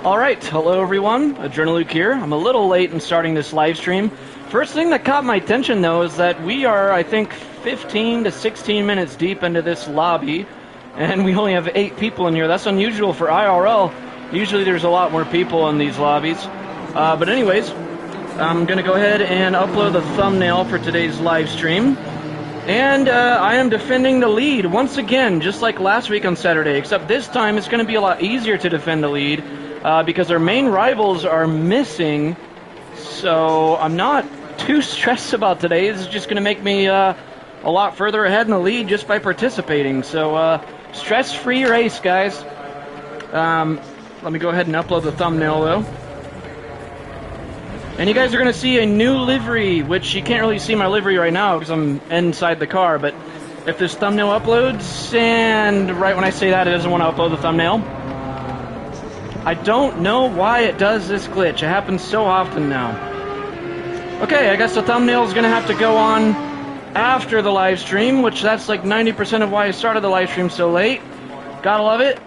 Alright, hello everyone, Adrenaluke here. I'm a little late in starting this live stream. First thing that caught my attention though is that we are, I think, 15 to 16 minutes deep into this lobby, and we only have 8 people in here. That's unusual for IRL. Usually there's a lot more people in these lobbies. But anyways, I'm going to go ahead and upload the thumbnail for today's live stream. And I am defending the lead once again, just like last week on Saturday, except this time it's going to be a lot easier to defend the lead because our main rivals are missing. So I'm not too stressed about today. This is just going to make me a lot further ahead in the lead just by participating. So stress-free race, guys. Let me go ahead and upload the thumbnail, though. And you guys are going to see a new livery, which you can't really see my livery right now because I'm inside the car, but if this thumbnail uploads, and right when I say that, it doesn't want to upload the thumbnail. I don't know why it does this glitch. It happens so often now. Okay, I guess the thumbnail is going to have to go on after the live stream, which that's like 90% of why I started the live stream so late. Gotta love it.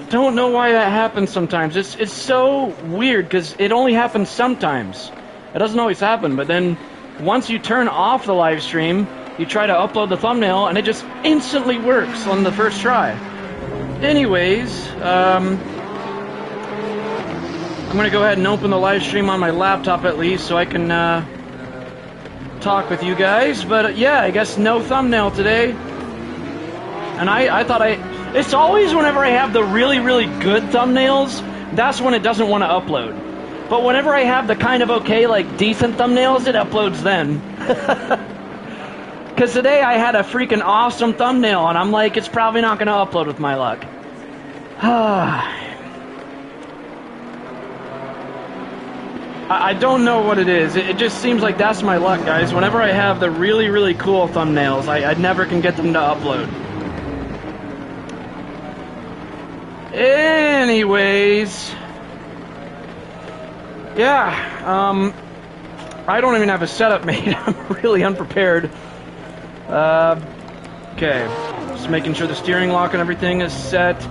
Don't know why that happens sometimes. It's so weird because it only happens sometimes. It doesn't always happen, but then once you turn off the live stream, you try to upload the thumbnail and it just instantly works on the first try. Anyways, I'm going to go ahead and open the live stream on my laptop at least so I can talk with you guys. But yeah, I guess no thumbnail today. And I thought it's always whenever I have the really, really good thumbnails, that's when it doesn't want to upload. But whenever I have the kind of okay, like decent thumbnails, it uploads then. Because today I had a freaking awesome thumbnail, and I'm like, it's probably not going to upload with my luck. I don't know what it is. It just seems like that's my luck, guys. Whenever I have the really, really cool thumbnails, I never can get them to upload. Anyways, yeah, I don't even have a setup made. I'm really unprepared. Okay, just making sure the steering lock and everything is set.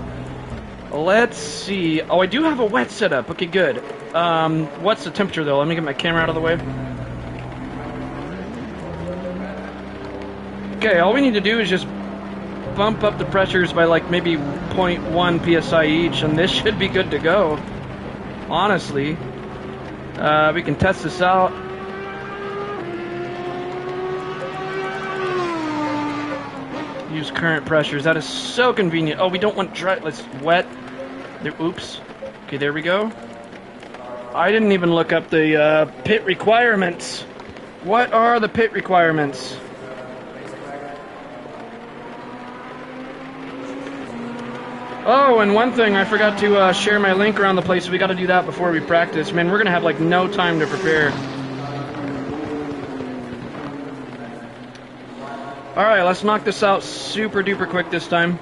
Let's see. Oh, I do have a wet setup. Okay, good. What's the temperature though? Let me get my camera out of the way. Okay, all we need to do is just bump up the pressures by like maybe 0.1 psi each, and this should be good to go. Honestly, we can test this out. Use current pressures. That is so convenient. Oh, we don't want dry. Let's wet. There, oops. Okay, there we go. I didn't even look up the pit requirements. What are the pit requirements? Oh, and one thing, I forgot to share my link around the place, so we got to do that before we practice. Man, we're going to have like no time to prepare. Alright, let's knock this out super duper quick this time.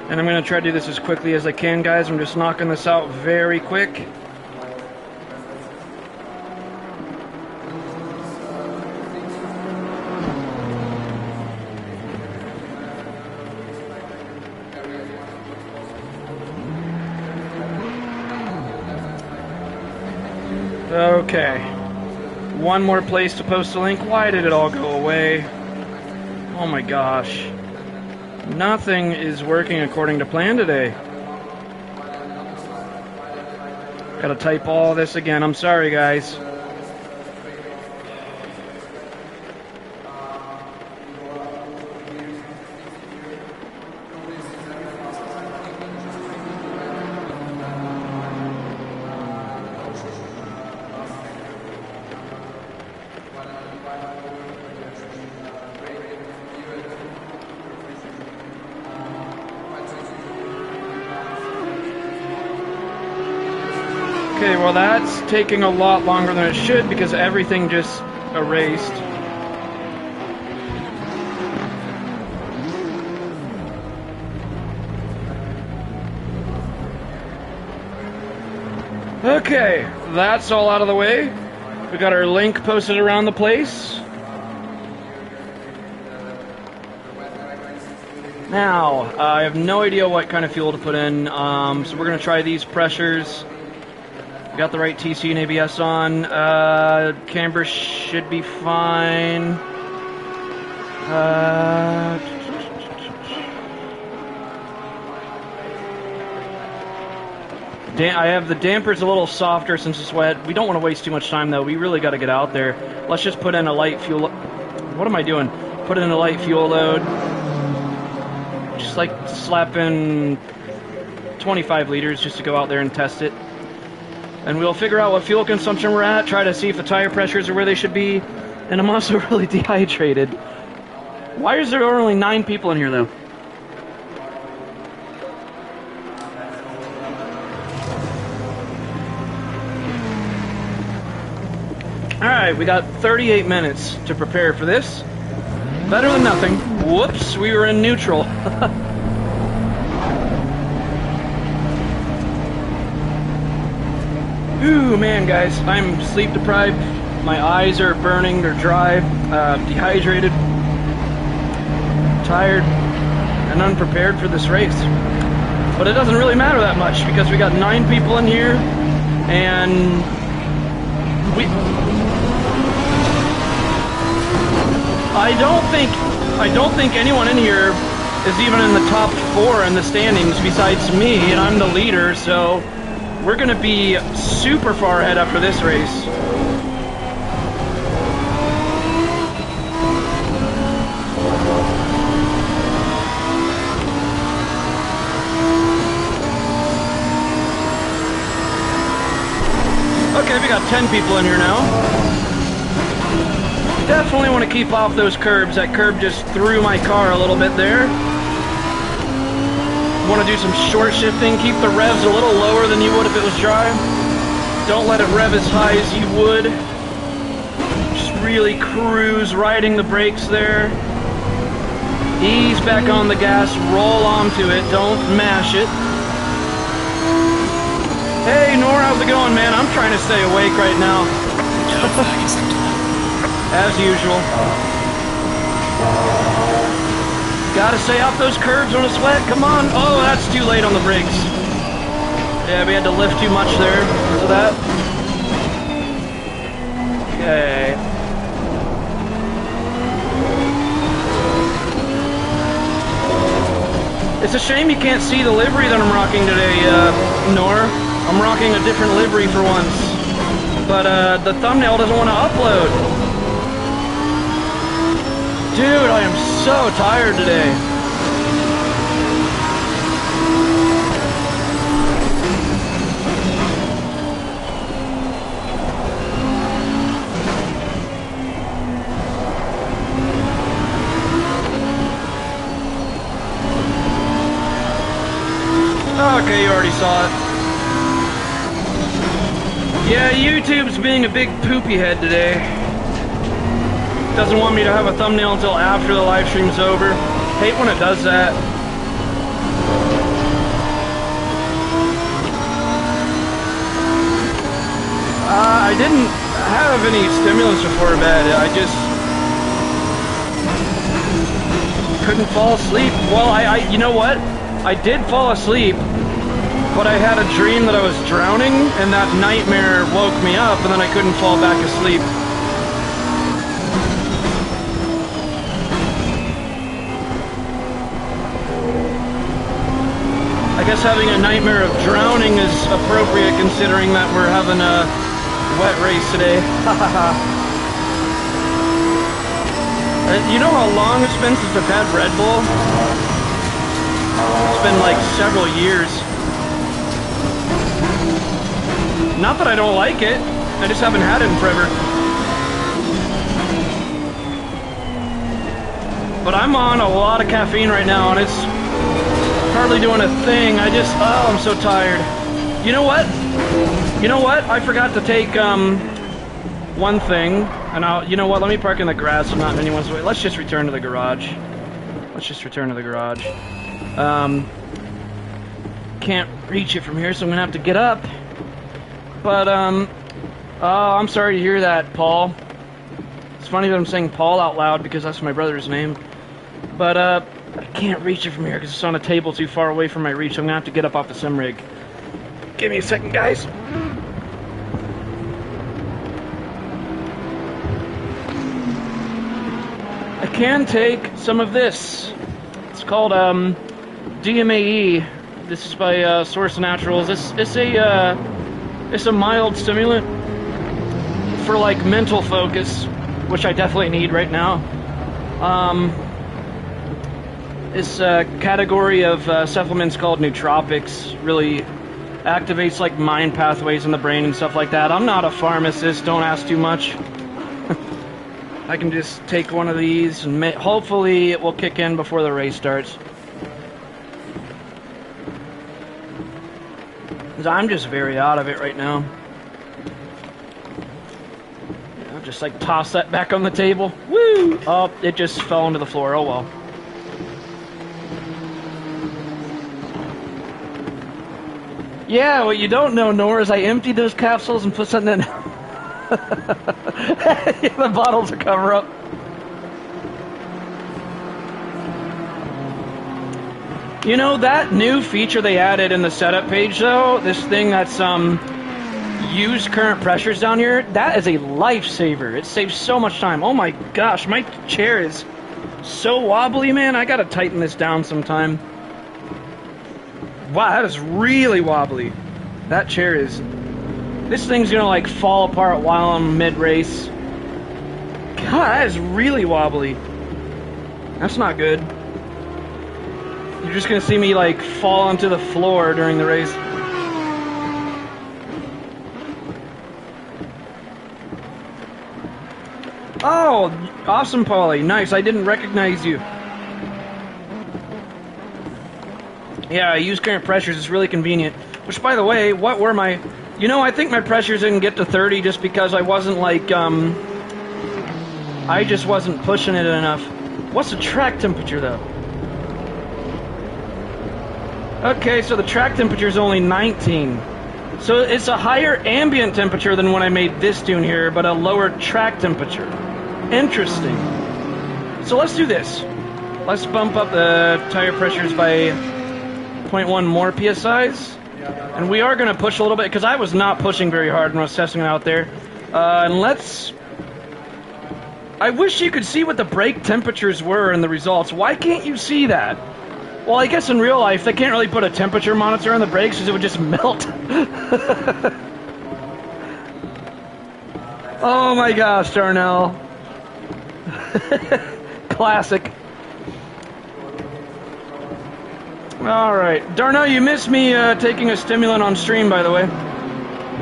And I'm going to try to do this as quickly as I can, guys. I'm just knocking this out very quick. Okay. One more place to post a link. Why did it all go away? Oh my gosh. Nothing is working according to plan today. Gotta type all this again. I'm sorry, guys. Okay, well that's taking a lot longer than it should because everything just erased. Okay, that's all out of the way. We got our link posted around the place. Now, I have no idea what kind of fuel to put in, so we're going to try these pressures. We got the right TC and ABS on. Camber should be fine. I have the dampers a little softer since it's wet. We don't want to waste too much time, though. We really got to get out there. Let's just put in a light fuel... What am I doing? Put in a light fuel load. Just like slap in 25 liters just to go out there and test it. And we'll figure out what fuel consumption we're at, try to see if the tire pressures are where they should be. And I'm also really dehydrated. Why is there only 9 people in here, though? Alright, we got 38 minutes to prepare for this. Better than nothing. Whoops, we were in neutral. Ooh, man, guys, I'm sleep deprived. My eyes are burning, they're dry, dehydrated, tired, and unprepared for this race. But it doesn't really matter that much because we got 9 people in here, and I don't think anyone in here is even in the top 4 in the standings besides me, and I'm the leader, so we're gonna be super far ahead after this race. Okay, we got 10 people in here now. Definitely want to keep off those curbs. That curb just threw my car a little bit there. Want to do some short shifting. Keep the revs a little lower than you would if it was dry. Don't let it rev as high as you would. Just really cruise, riding the brakes there. Ease back on the gas, roll onto it, don't mash it. Hey, Nor, how's it going, man? I'm trying to stay awake right now. As usual. Gotta stay off those curbs when it's wet. Come on. Oh, that's too late on the brakes. Yeah, we had to lift too much there because of that. Okay. It's a shame you can't see the livery that I'm rocking today, Nor. I'm rocking a different livery for once. But the thumbnail doesn't want to upload. Dude, I am so tired today. Okay, you already saw it. Yeah, YouTube's being a big poopy head today. Doesn't want me to have a thumbnail until after the live stream's over. Hate when it does that. I didn't have any stimulants before bed. I just couldn't fall asleep. Well, you know what? I did fall asleep, but I had a dream that I was drowning, and that nightmare woke me up, and then I couldn't fall back asleep. I guess having a nightmare of drowning is appropriate considering that we're having a wet race today. You know how long it's been since I've had Red Bull? It's been like several years. Not that I don't like it, I just haven't had it in forever. But I'm on a lot of caffeine right now and it's hardly doing a thing. I'm so tired. You know what? I forgot to take one thing, and you know what? Let me park in the grass. I'm not in anyone's way. Let's just return to the garage. Can't reach it from here, so I'm gonna have to get up But, oh, I'm sorry to hear that, Paul. It's funny that I'm saying Paul out loud because that's my brother's name. But, I can't reach it from here because it's on a table too far away from my reach. I'm going to have to get up off the sim rig. Give me a second, guys. I can take some of this. It's called, DMAE. This is by, Source Naturals. It's a mild stimulant for, like, mental focus, which I definitely need right now. This category of supplements called nootropics really activates like mind pathways in the brain and stuff like that. I'm not a pharmacist, don't ask too much. I can just take one of these and hopefully it will kick in before the race starts. 'Cause I'm just very out of it right now. I'll just like toss that back on the table. Woo! Oh, it just fell onto the floor. Oh well. Yeah, what you don't know, Nora, is I emptied those capsules and put something in. The bottle's a cover-up. You know, that new feature they added in the setup page, though, this thing that's, use current pressures down here, that is a lifesaver. It saves so much time. Oh my gosh, my chair is so wobbly, man. I gotta tighten this down sometime. Wow, that is really wobbly. That chair is... This thing's gonna like fall apart while I'm mid-race. God, that is really wobbly. That's not good. You're just gonna see me like fall onto the floor during the race. Oh, awesome, Paulie. Nice, I didn't recognize you. Yeah, I use current pressures. It's really convenient. Which, by the way, what were my... You know, I think my pressures didn't get to 30 just because I wasn't, like, I just wasn't pushing it enough. What's the track temperature, though? Okay, so the track temperature is only 19. So it's a higher ambient temperature than when I made this tune here, but a lower track temperature. Interesting. So let's do this. Let's bump up the tire pressures by 0.1 more PSIs. And we are going to push a little bit, because I was not pushing very hard when I was testing it out there. And let's... I wish you could see what the brake temperatures were in the results. Why can't you see that? Well, I guess in real life, they can't really put a temperature monitor on the brakes, because it would just melt. Oh my gosh, Darnell. Classic. Alright. Darnell, you missed me taking a stimulant on stream, by the way.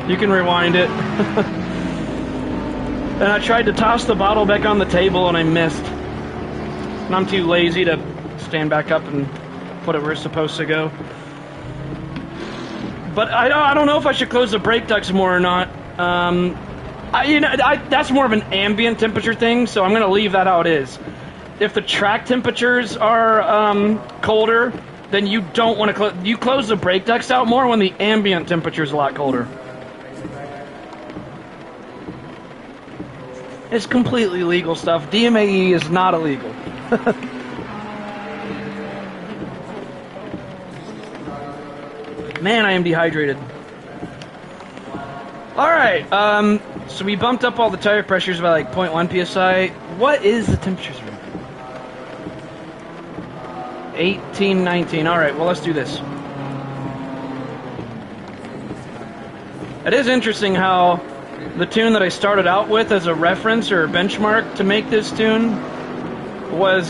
You can rewind it. And I tried to toss the bottle back on the table and I missed. And I'm too lazy to stand back up and put it where it's supposed to go. But I don't know if I should close the brake ducts more or not. That's more of an ambient temperature thing, so I'm going to leave that how it is. If the track temperatures are colder, then you don't want to close... You close the brake ducts out more when the ambient temperature is a lot colder. It's completely legal stuff. DMAE is not illegal. Man, I am dehydrated. Alright, so we bumped up all the tire pressures by like 0.1 psi. What is the temperatures right now? 18, 19. Alright, well, let's do this. It is interesting how the tune that I started out with as a reference or a benchmark to make this tune was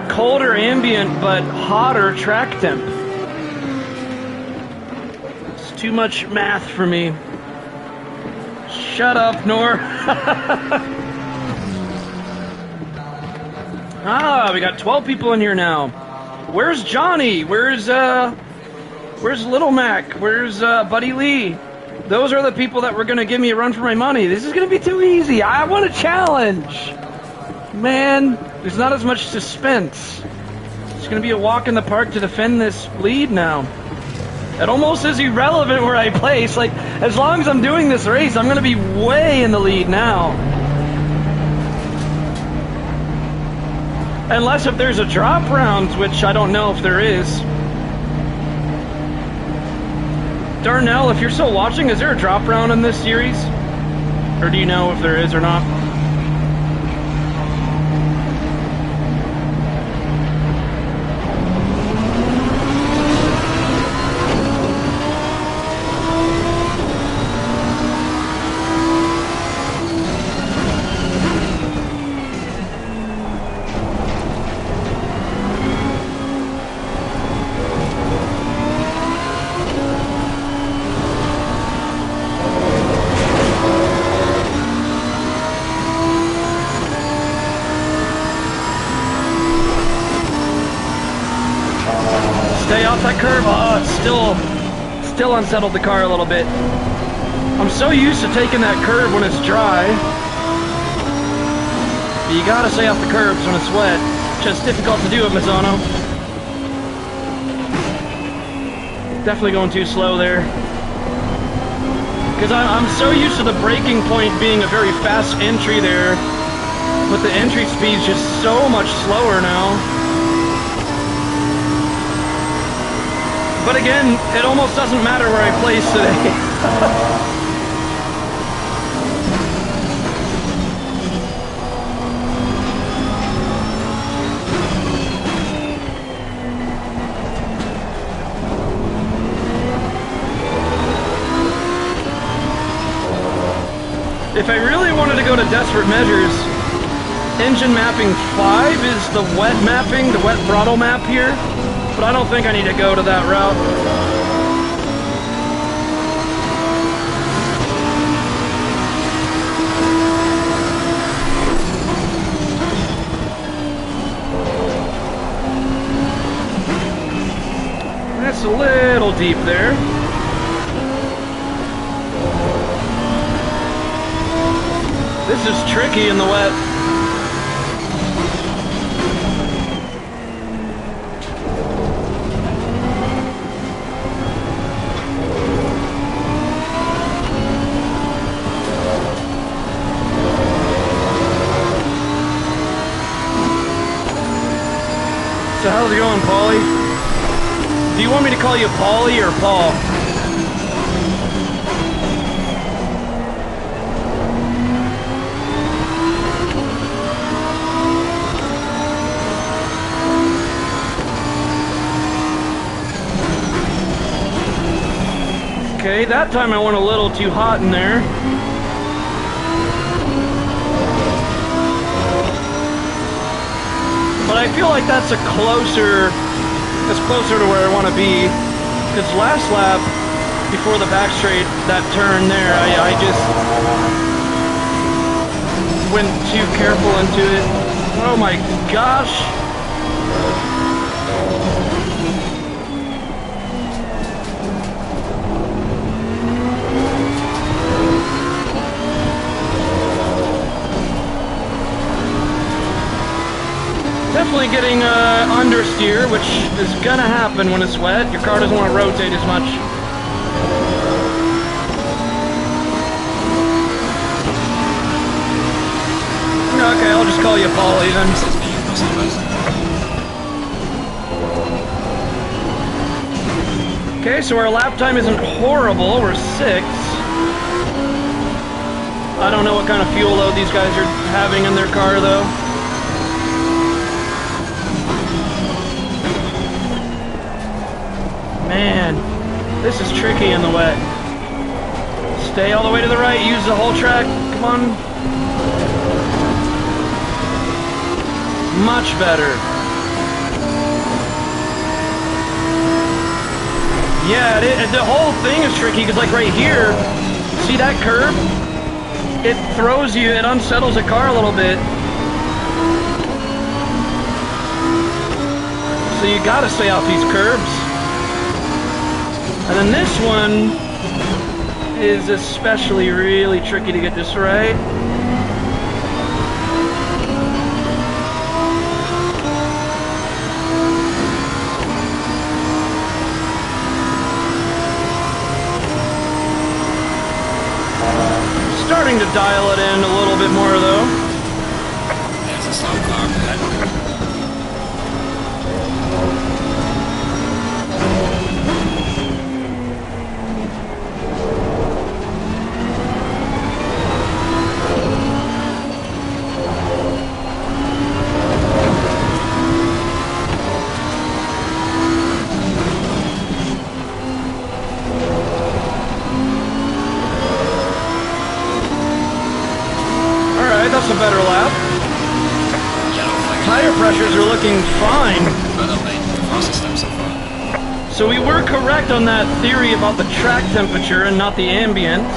colder ambient but hotter track temp. It's too much math for me. Shut up, Nor. We got 12 people in here now. Where's Johnny? Where's Little Mac? Where's Buddy Lee? Those are the people that were going to give me a run for my money. This is going to be too easy. I want a challenge. Man, there's not as much suspense. It's going to be a walk in the park to defend this lead now. It almost is irrelevant where I place. Like, as long as I'm doing this race, I'm going to be way in the lead now. Unless if there's a drop round, which I don't know if there is. Darnell, if you're still watching, is there a drop round in this series? Or do you know if there is or not? Stay off that curve. Oh, it's still unsettled the car a little bit. I'm so used to taking that curve when it's dry. But you gotta stay off the curbs when it's wet. Just difficult to do at Mizzano. Definitely going too slow there. Because I'm so used to the braking point being a very fast entry there. But the entry speed's just so much slower now. But again, it almost doesn't matter where I place today. If I really wanted to go to desperate measures, engine mapping 5 is the wet mapping, the wet throttle map here. But I don't think I need to go to that route. That's a little deep there. This is tricky in the wet. So how's it going, Paulie? Do you want me to call you Paulie or Paul? Okay, that time I went a little too hot in there. But I feel like that's closer to where I want to be. Because last lap, before the back straight, that turn there, I just went too careful into it. Oh my gosh. Definitely getting understeer, which is gonna happen when it's wet. Your car doesn't want to rotate as much. Okay, I'll just call you Paulie then. Okay, so our lap time isn't horrible. We're 6. I don't know what kind of fuel load these guys are having in their car though. Man, this is tricky in the wet. Stay all the way to the right, use the whole track, come on. Much better. Yeah, the whole thing is tricky, because like right here, see that curve? It throws you, it unsettles the car a little bit. So you gotta stay off these curbs. And then this one is especially really tricky to get this right. dial it in a little bit more though. There's a slow car ahead. That's a better lap. Tire pressures are looking fine. So we were correct on that theory about the track temperature and not the ambient.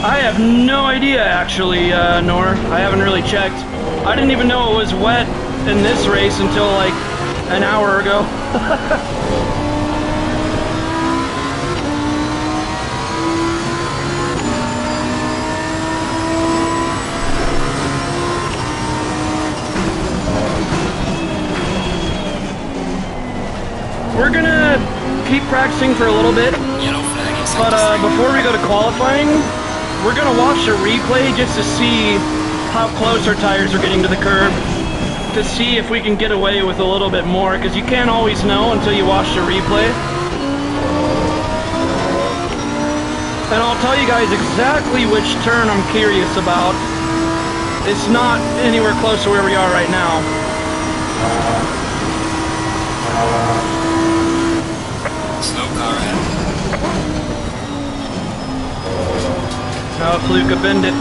I have no idea actually, Nor. I haven't really checked. I didn't even know it was wet in this race until like an hour ago. We're gonna keep practicing for a little bit, but before we go to qualifying, we're gonna watch a replay just to see how close our tires are getting to the curb, to see if we can get away with a little bit more, because you can't always know until you watch the replay. And I'll tell you guys exactly which turn I'm curious about. It's not anywhere close to where we are right now. Slow car ahead. No, Fluke, bend it.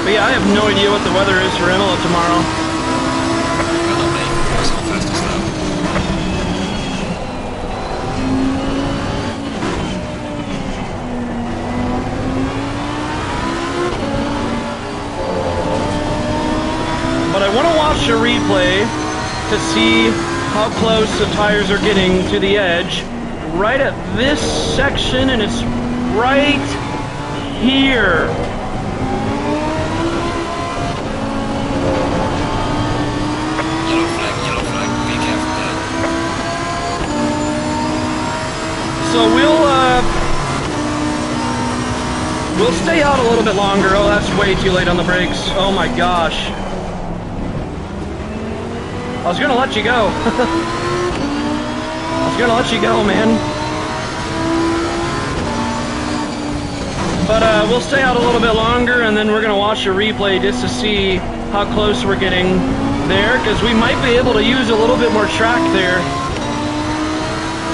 But yeah, I have no idea what the weather is for Imola tomorrow. But I want to watch a replay to see how close the tires are getting to the edge. Right at this section, and it's right here. So we'll stay out a little bit longer. Oh, that's way too late on the brakes. Oh my gosh. I was gonna let you go. I was gonna let you go, man. But we'll stay out a little bit longer, and then we're gonna watch a replay just to see how close we're getting there, because we might be able to use a little bit more track there.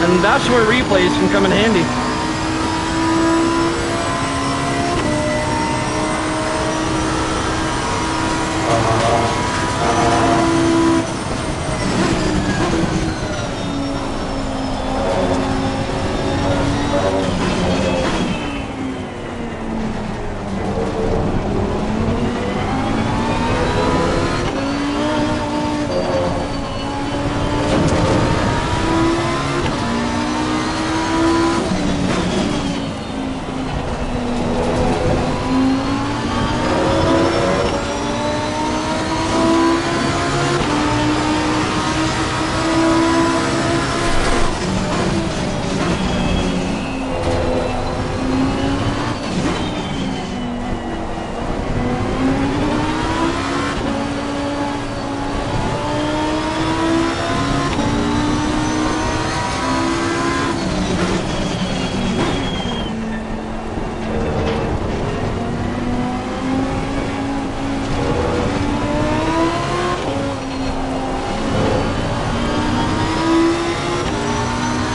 And that's where replays can come in handy.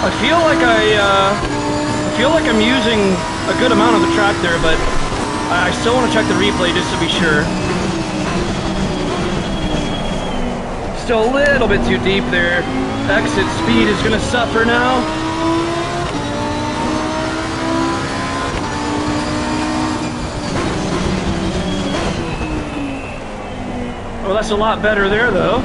I feel like I'm using a good amount of the track there, but I still want to check the replay just to be sure. Still a little bit too deep there. Exit speed is going to suffer now. Well, that's a lot better there, though.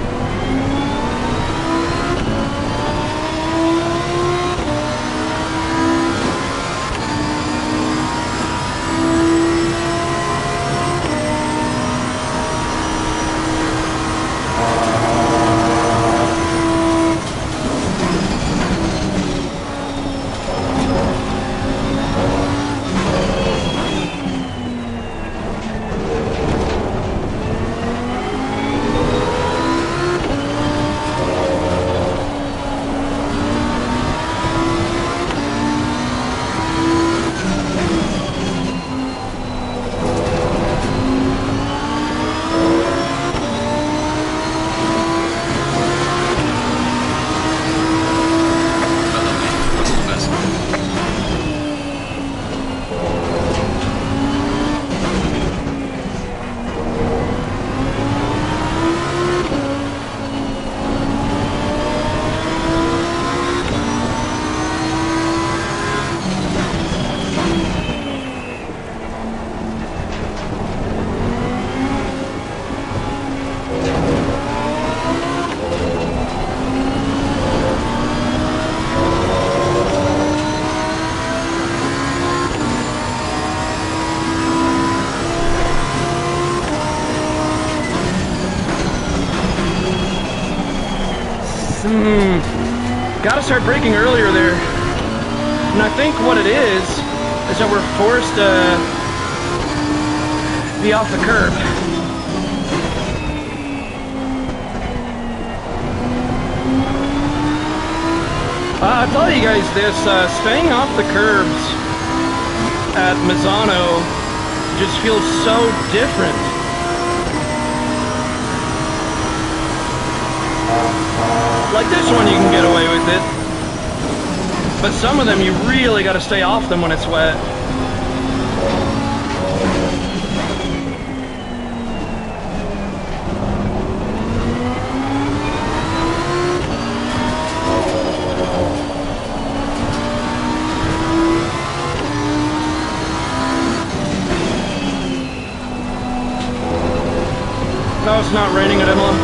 Gotta start braking earlier there. And I think what it is that we're forced to be off the curb. I'll tell you guys this, staying off the curbs at Misano just feels so different. Like this one you can get away with it, but some of them you really got to stay off them when it's wet. No, it's not raining at Imola.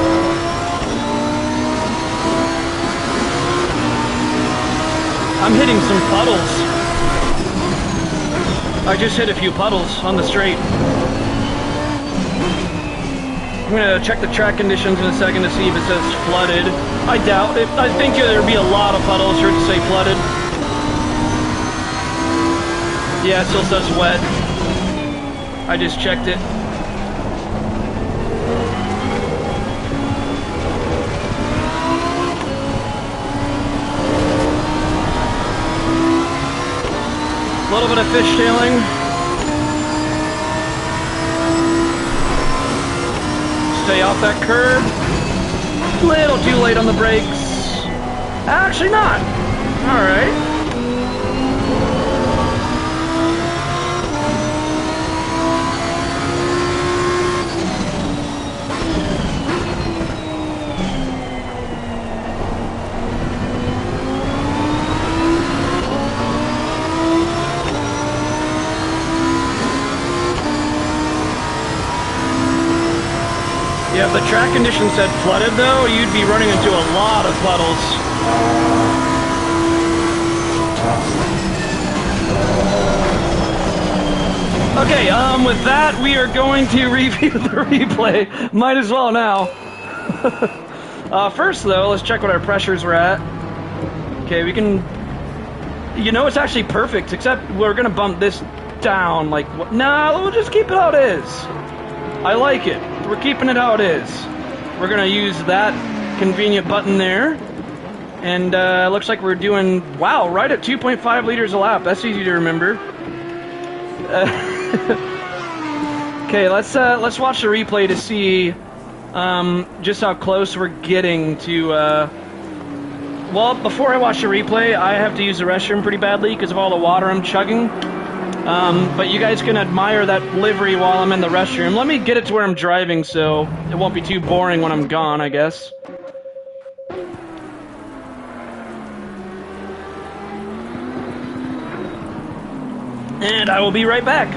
I'm hitting some puddles. I just hit a few puddles on the straight. I'm gonna check the track conditions in a second to see if it says flooded. I doubt it. I think there'd be a lot of puddles for it to say flooded. Yeah, it still says wet. I just checked it. A little bit of fishtailing. Stay off that curb. Little too late on the brakes. Actually not. All right. Yeah, if the track condition said flooded though, you'd be running into a lot of puddles. Okay, with that, we are going to review the replay. Might as well now. First though, let's check what our pressures were at. Okay, we can... You know, it's actually perfect, except we're gonna bump this down, like... Nah, we'll just keep it how it is. I like it. We're keeping it how it is. We're gonna use that convenient button there. And looks like we're doing, wow, right at 2.5 liters a lap. That's easy to remember. Okay, let's watch the replay to see just how close we're getting to... Well, before I watch the replay, I have to use the restroom pretty badly because of all the water I'm chugging. But you guys can admire that livery while I'm in the restroom. Let me get it to where I'm driving so it won't be too boring when I'm gone, I guess. And I will be right back.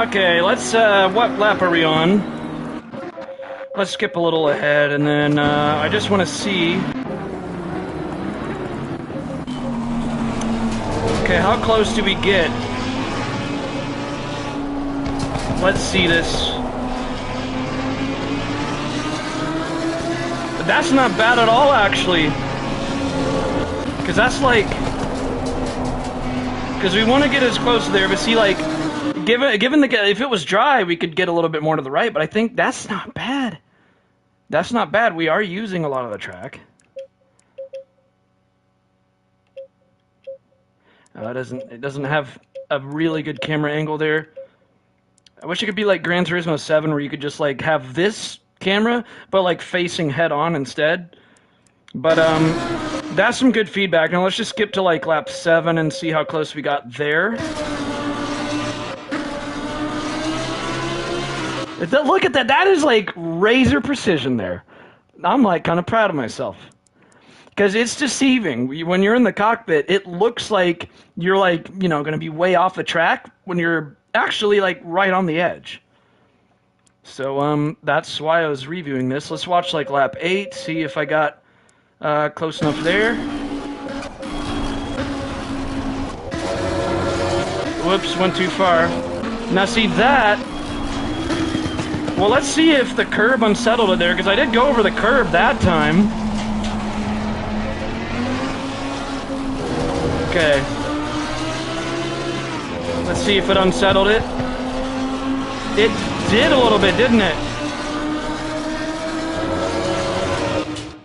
Okay, let's, what lap are we on? Let's skip a little ahead, and then, I just want to see... Okay, how close do we get? Let's see this. That's not bad at all, actually. Because that's like... Because we want to get as close to there, but see, like... Given the... If it was dry, we could get a little bit more to the right, but I think that's not bad. That's not bad. We are using a lot of the track. It doesn't have a really good camera angle there. I wish it could be like Gran Turismo 7 where you could just like have this camera but like facing head on instead. But that's some good feedback. Now let's just skip to like lap 7 and see how close we got there. Look at that. That is like razor precision there. I'm like kind of proud of myself. Because it's deceiving. When you're in the cockpit, it looks like you're like, you know, going to be way off the track when you're actually like right on the edge. So that's why I was reviewing this. Let's watch like lap 8, see if I got close enough there. Whoops, went too far. Now see that... Well, let's see if the curb unsettled it there, because I did go over the curb that time. Okay. Let's see if it unsettled it. It did a little bit, didn't it?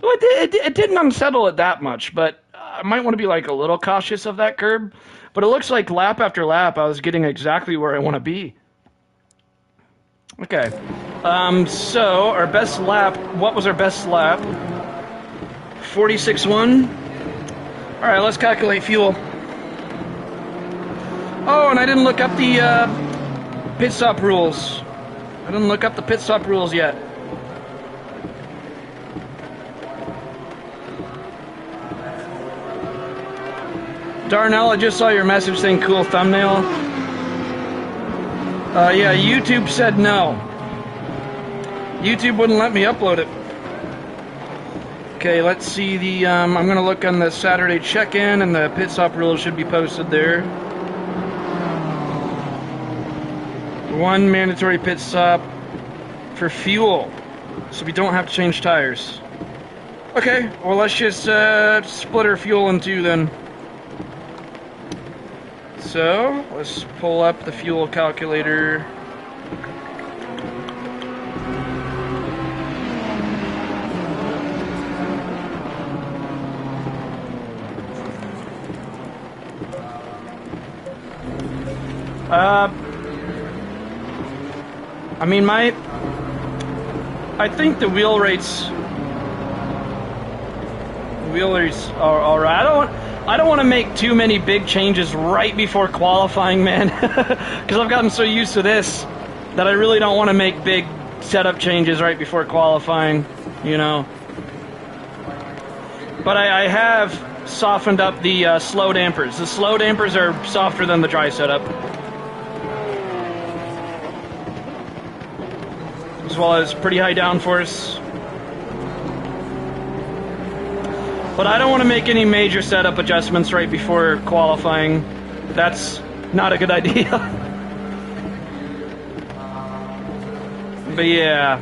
Well, it didn't unsettle it that much, but I might want to be like a little cautious of that curb. But it looks like lap after lap I was getting exactly where I want to be. Okay. So our best lap, what was our best lap? 46.1. Alright, let's calculate fuel. Oh, and I didn't look up the pit stop rules. I didn't look up the pit stop rules yet. Darnell, I just saw your message saying cool thumbnail. Yeah, YouTube said no. YouTube wouldn't let me upload it. Okay, let's see the, I'm gonna look on the Saturday check-in, and the pit stop rules should be posted there. 1 mandatory pit stop for fuel, so we don't have to change tires. Okay, well let's just split our fuel in two then. So, let's pull up the fuel calculator. I mean, I think the wheel rates are alright. I don't want to make too many big changes right before qualifying, man, because I've gotten so used to this that I really don't want to make big setup changes right before qualifying, you know. But I have softened up the slow dampers. The slow dampers are softer than the dry setup. As well as pretty high downforce. But I don't want to make any major setup adjustments right before qualifying. That's not a good idea. But yeah,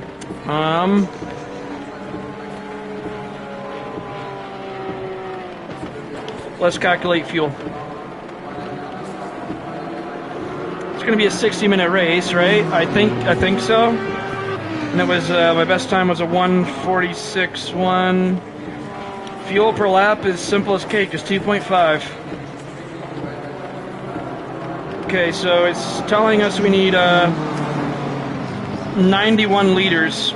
let's calculate fuel. It's going to be a 60-minute race, right? I think so. And it was my best time was a 1:46.1. Fuel per lap is simple as cake, just 2.5. Okay, so it's telling us we need 91 liters.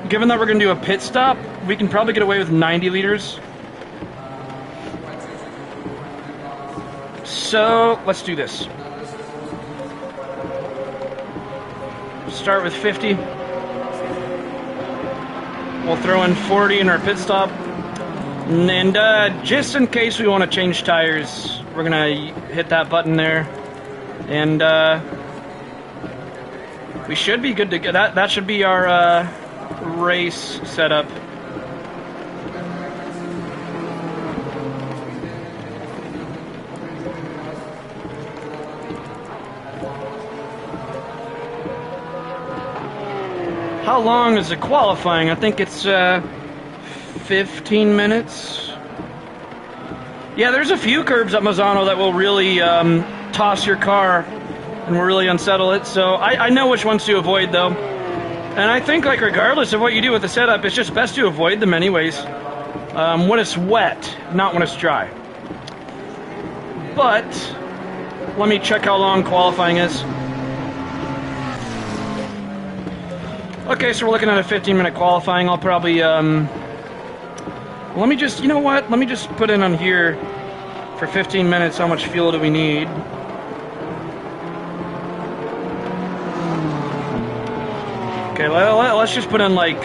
Given that we're going to do a pit stop, we can probably get away with 90 liters. So let's do this. Start with 50. We'll throw in 40 in our pit stop. And just in case we want to change tires, we're going to hit that button there. And We should be good to go. That should be our race setup. How long is the qualifying? I think it's 15 minutes. Yeah, there's a few curbs at Mazzano that will really toss your car and will really unsettle it. So I know which ones to avoid, though. And I think, like, regardless of what you do with the setup, it's just best to avoid them anyways. When it's wet, not when it's dry. But let me check how long qualifying is. Okay, so we're looking at a 15-minute qualifying. I'll probably, let me just, you know what? Let me just put in on here for 15 minutes how much fuel do we need. Okay, let's just put in like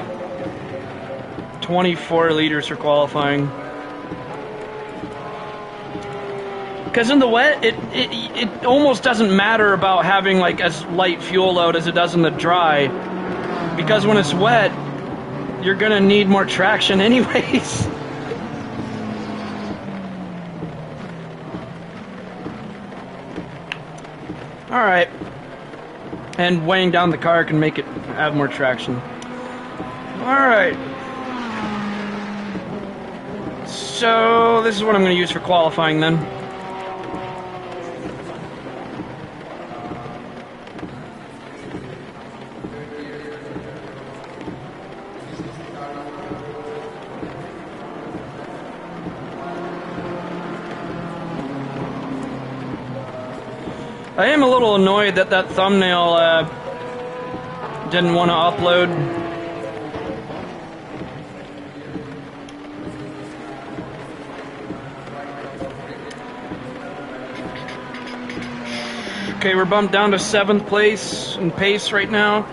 24 liters for qualifying. Because in the wet, it almost doesn't matter about having like as light fuel load as it does in the dry. Because when it's wet, you're gonna need more traction anyways. All right. And weighing down the car can make it have more traction. All right. So this is what I'm gonna use for qualifying then. I am a little annoyed that that thumbnail didn't want to upload. Okay, we're bumped down to 7th place in pace right now.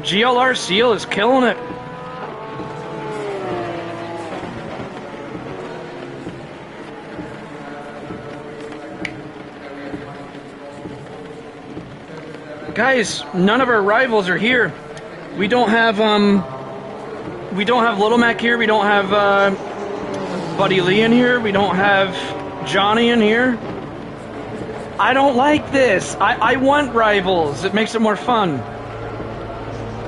GLR Seal is killing it. Guys, none of our rivals are here. We don't have Little Mac here. We don't have Buddy Lee in here. We don't have Johnny in here. I don't like this. I want rivals. It makes it more fun.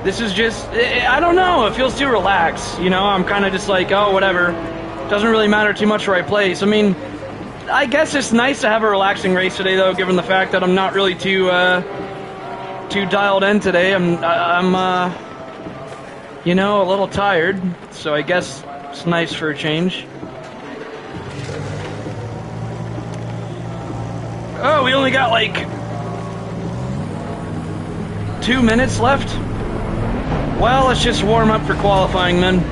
This is just, I don't know. It feels too relaxed. You know, I'm kind of just like, oh, whatever. Doesn't really matter too much where I place. I mean, I guess it's nice to have a relaxing race today, though, given the fact that I'm not really too dialed in today. I'm you know, a little tired, so I guess it's nice for a change. Oh, we only got like 2 minutes left. Well, let's just warm up for qualifying then.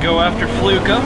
Go after Fluka.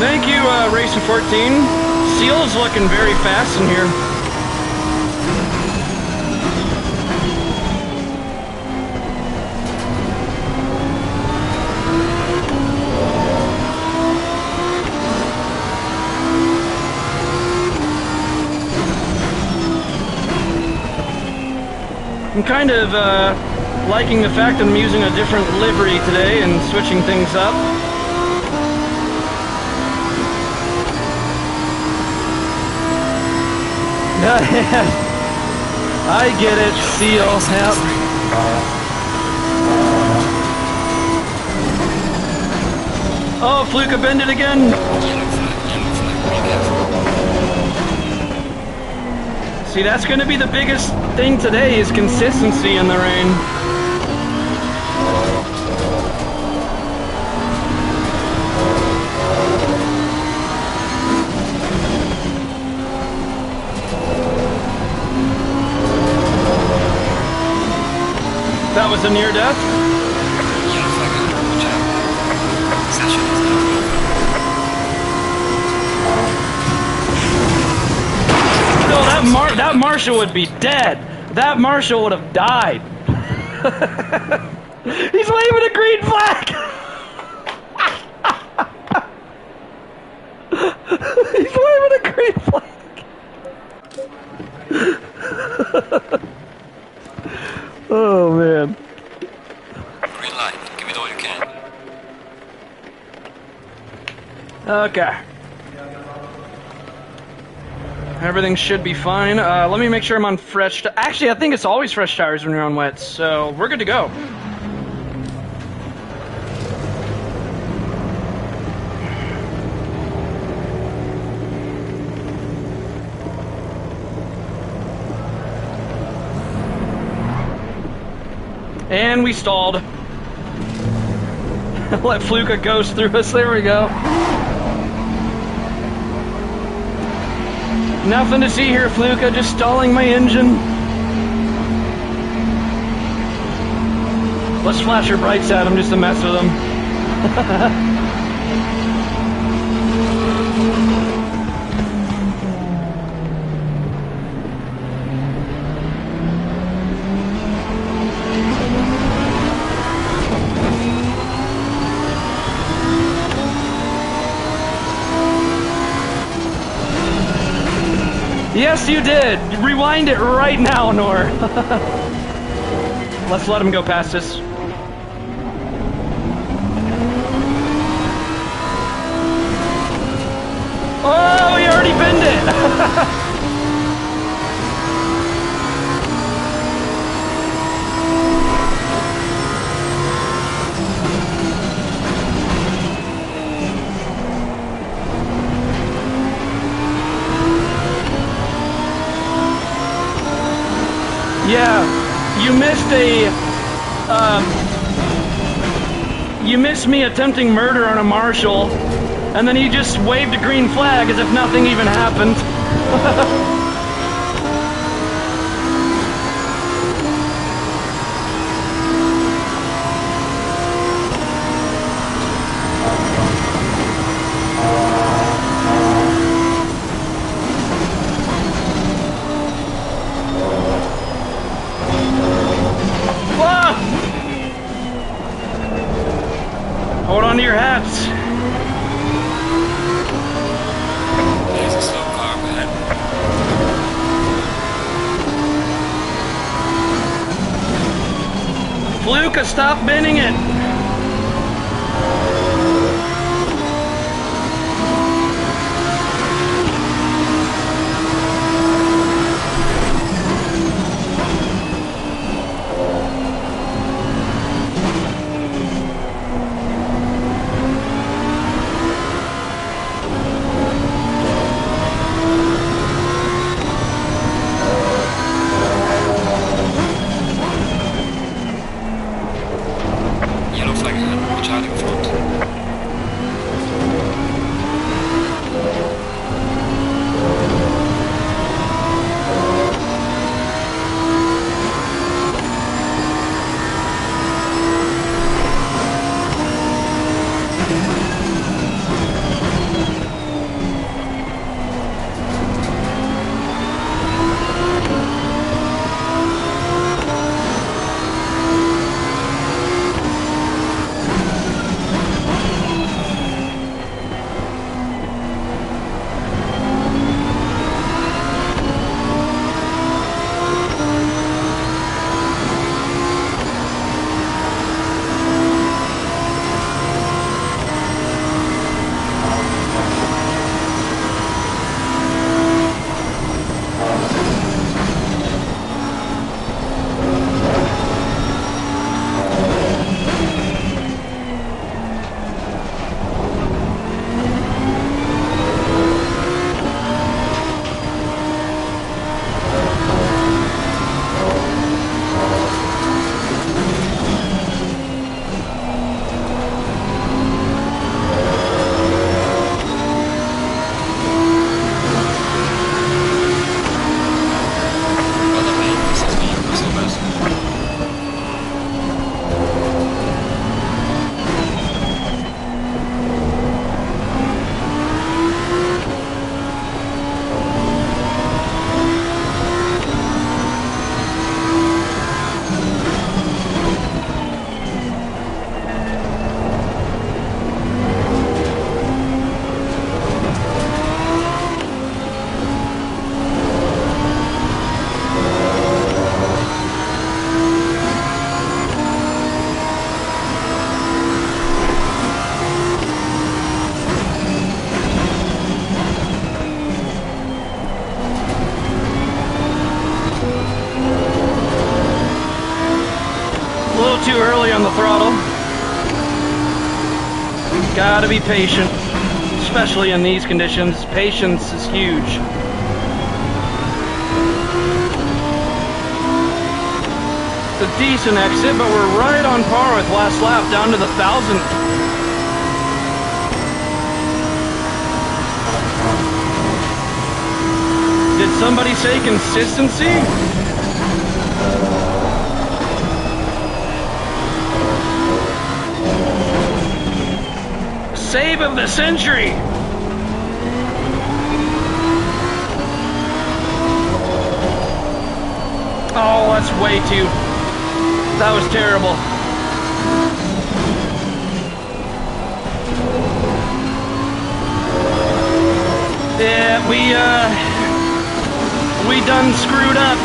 Thank you, Racer 14. Seal's looking very fast in here. I'm kind of liking the fact that I'm using a different livery today and switching things up. I get it, Seal. Yep. Oh, Fluke bended again. See, that's going to be the biggest thing today is consistency in the rain. That was a near death. No, that Marshall would be dead. That Marshall would have died. He's waving a green flag. He's waving a green flag. Oh man. Green light. Give it all you can. Okay. Everything should be fine. Let me make sure I'm on fresh. Actually, I think it's always fresh tires when you're on wet, so we're good to go. And we stalled. Let Fluka ghost through us. There we go. Nothing to see here, Fluka. Just stalling my engine. Let's flash your brights at him just to mess with him. Yes, you did. Rewind it right now, Nor. Let's let him go past us. Oh, he already bent it. Yeah, you missed me attempting murder on a Marshall, and then he just waved a green flag as if nothing even happened. Hold on to your hats. There's a slow car ahead. Fluka, stop bending it. little too early on the throttle. Gotta be patient, especially in these conditions. Patience is huge. It's a decent exit, but we're right on par with last lap, down to the 1,000th. Did somebody say consistency? Save of the century! Oh, that's way too... That was terrible. Yeah, we done screwed up.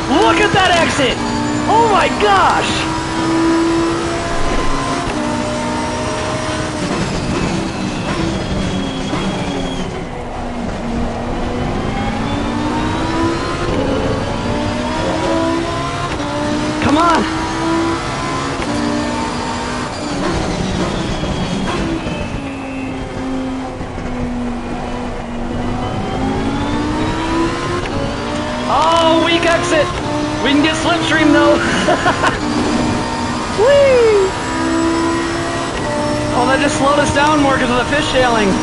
Look at that exit! Oh my gosh! Come on! Oh, weak exit! We can get slipstream though. Whee! Oh, that just slowed us down more because of the fishtailing.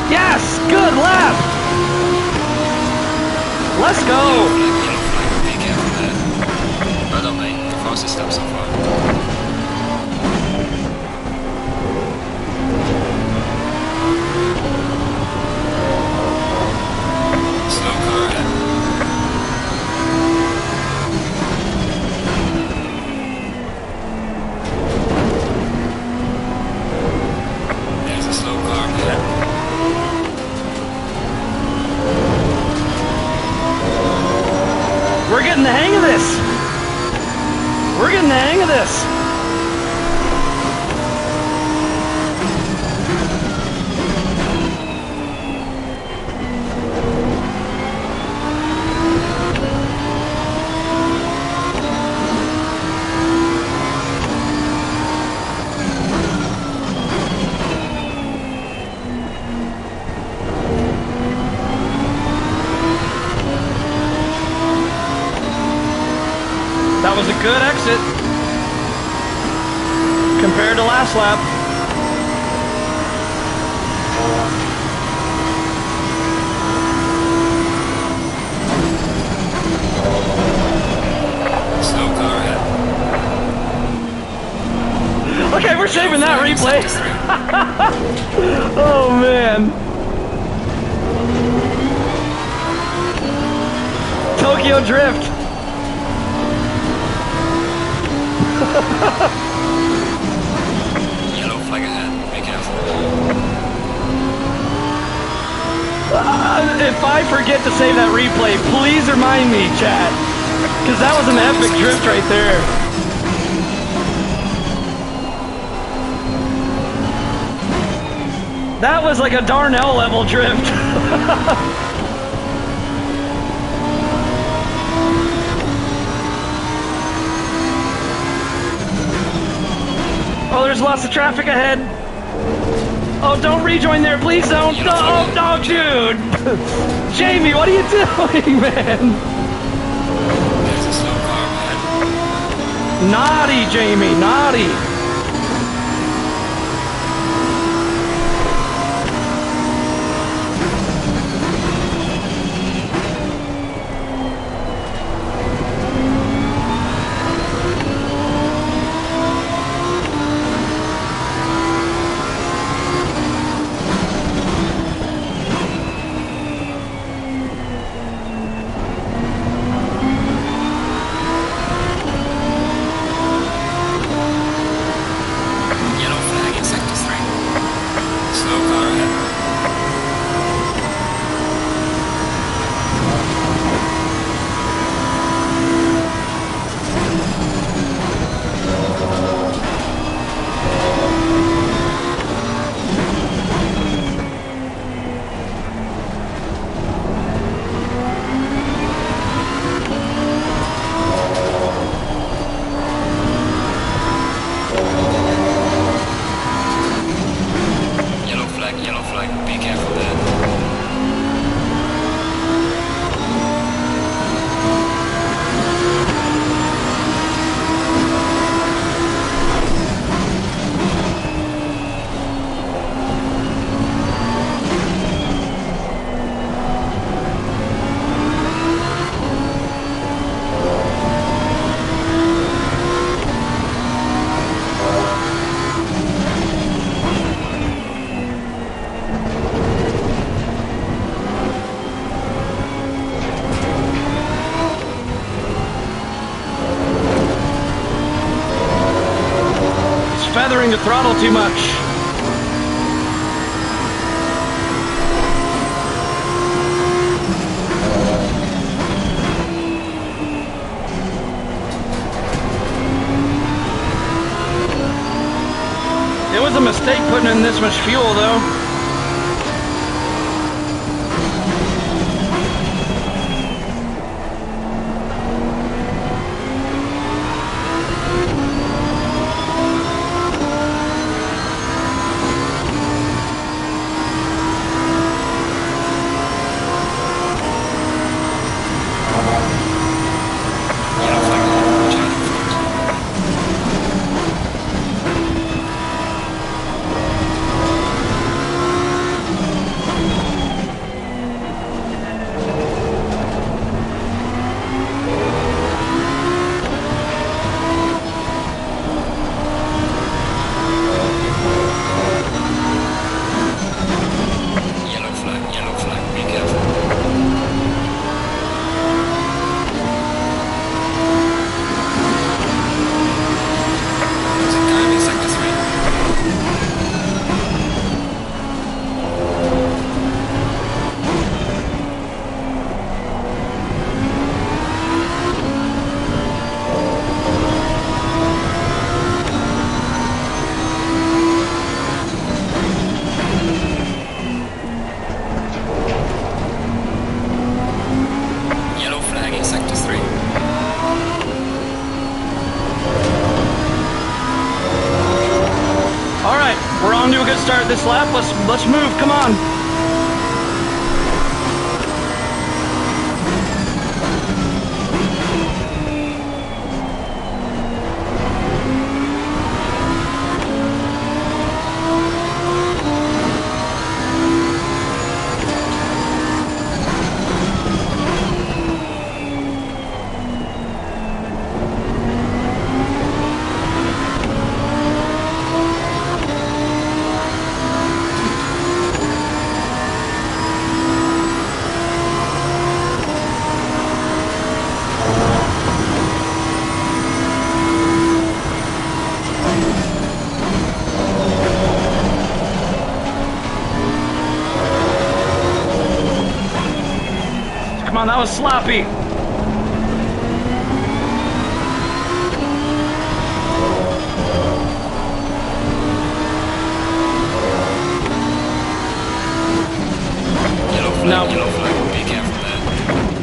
Yes! Good lap! Let's go! Be careful there. Well done, mate. The fastest step so far. Slow car ahead. There's a slow car ahead. We're getting the hang of this. We're getting the hang of this. That was a good exit compared to last lap. Slow car ahead. Okay, we're saving that replay. Oh man. Tokyo Drift. Yellow flag ahead. Be careful. If I forget to save that replay, please remind me, chat. Because that was an epic drift right there. That was like a Darnell level drift. Oh, there's lots of traffic ahead. Oh, don't rejoin there, please don't. No, dude. Jamie, what are you doing, man? Naughty, Jamie, naughty. Feathering the throttle too much. It was a mistake putting in this much fuel though. Start this lap. Let's move. Come on. Come on, that was sloppy.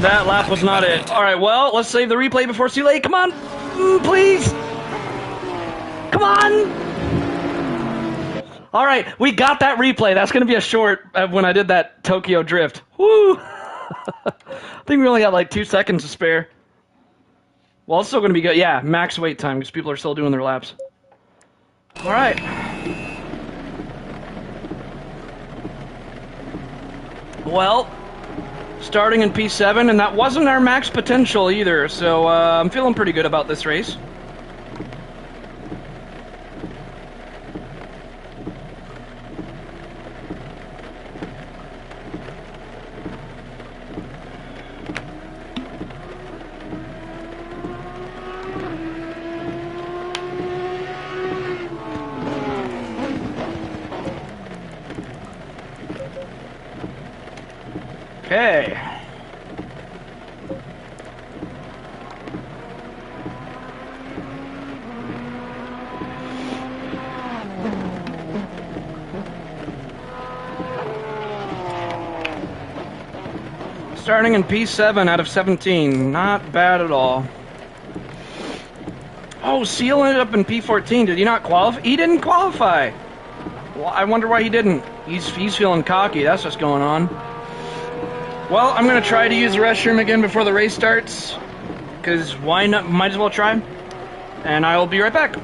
That lap was not it. All right, well, let's save the replay before it's too late. Come on, please. Come on. All right, we got that replay. That's going to be a short when I did that Tokyo drift. Woo. I think we only got like 2 seconds to spare. Well, it's still going to be good. Yeah, max wait time because people are still doing their laps. All right. Well, starting in P7, and that wasn't our max potential either, so I'm feeling pretty good about this race. Okay. Starting in P7 out of 17. Not bad at all. Oh, Seal ended up in P14. Did he not qualify? He didn't qualify. Well, I wonder why he didn't. He's feeling cocky. That's what's going on. Well, I'm going to try to use the restroom again before the race starts. Because why not? Might as well try. And I'll be right back.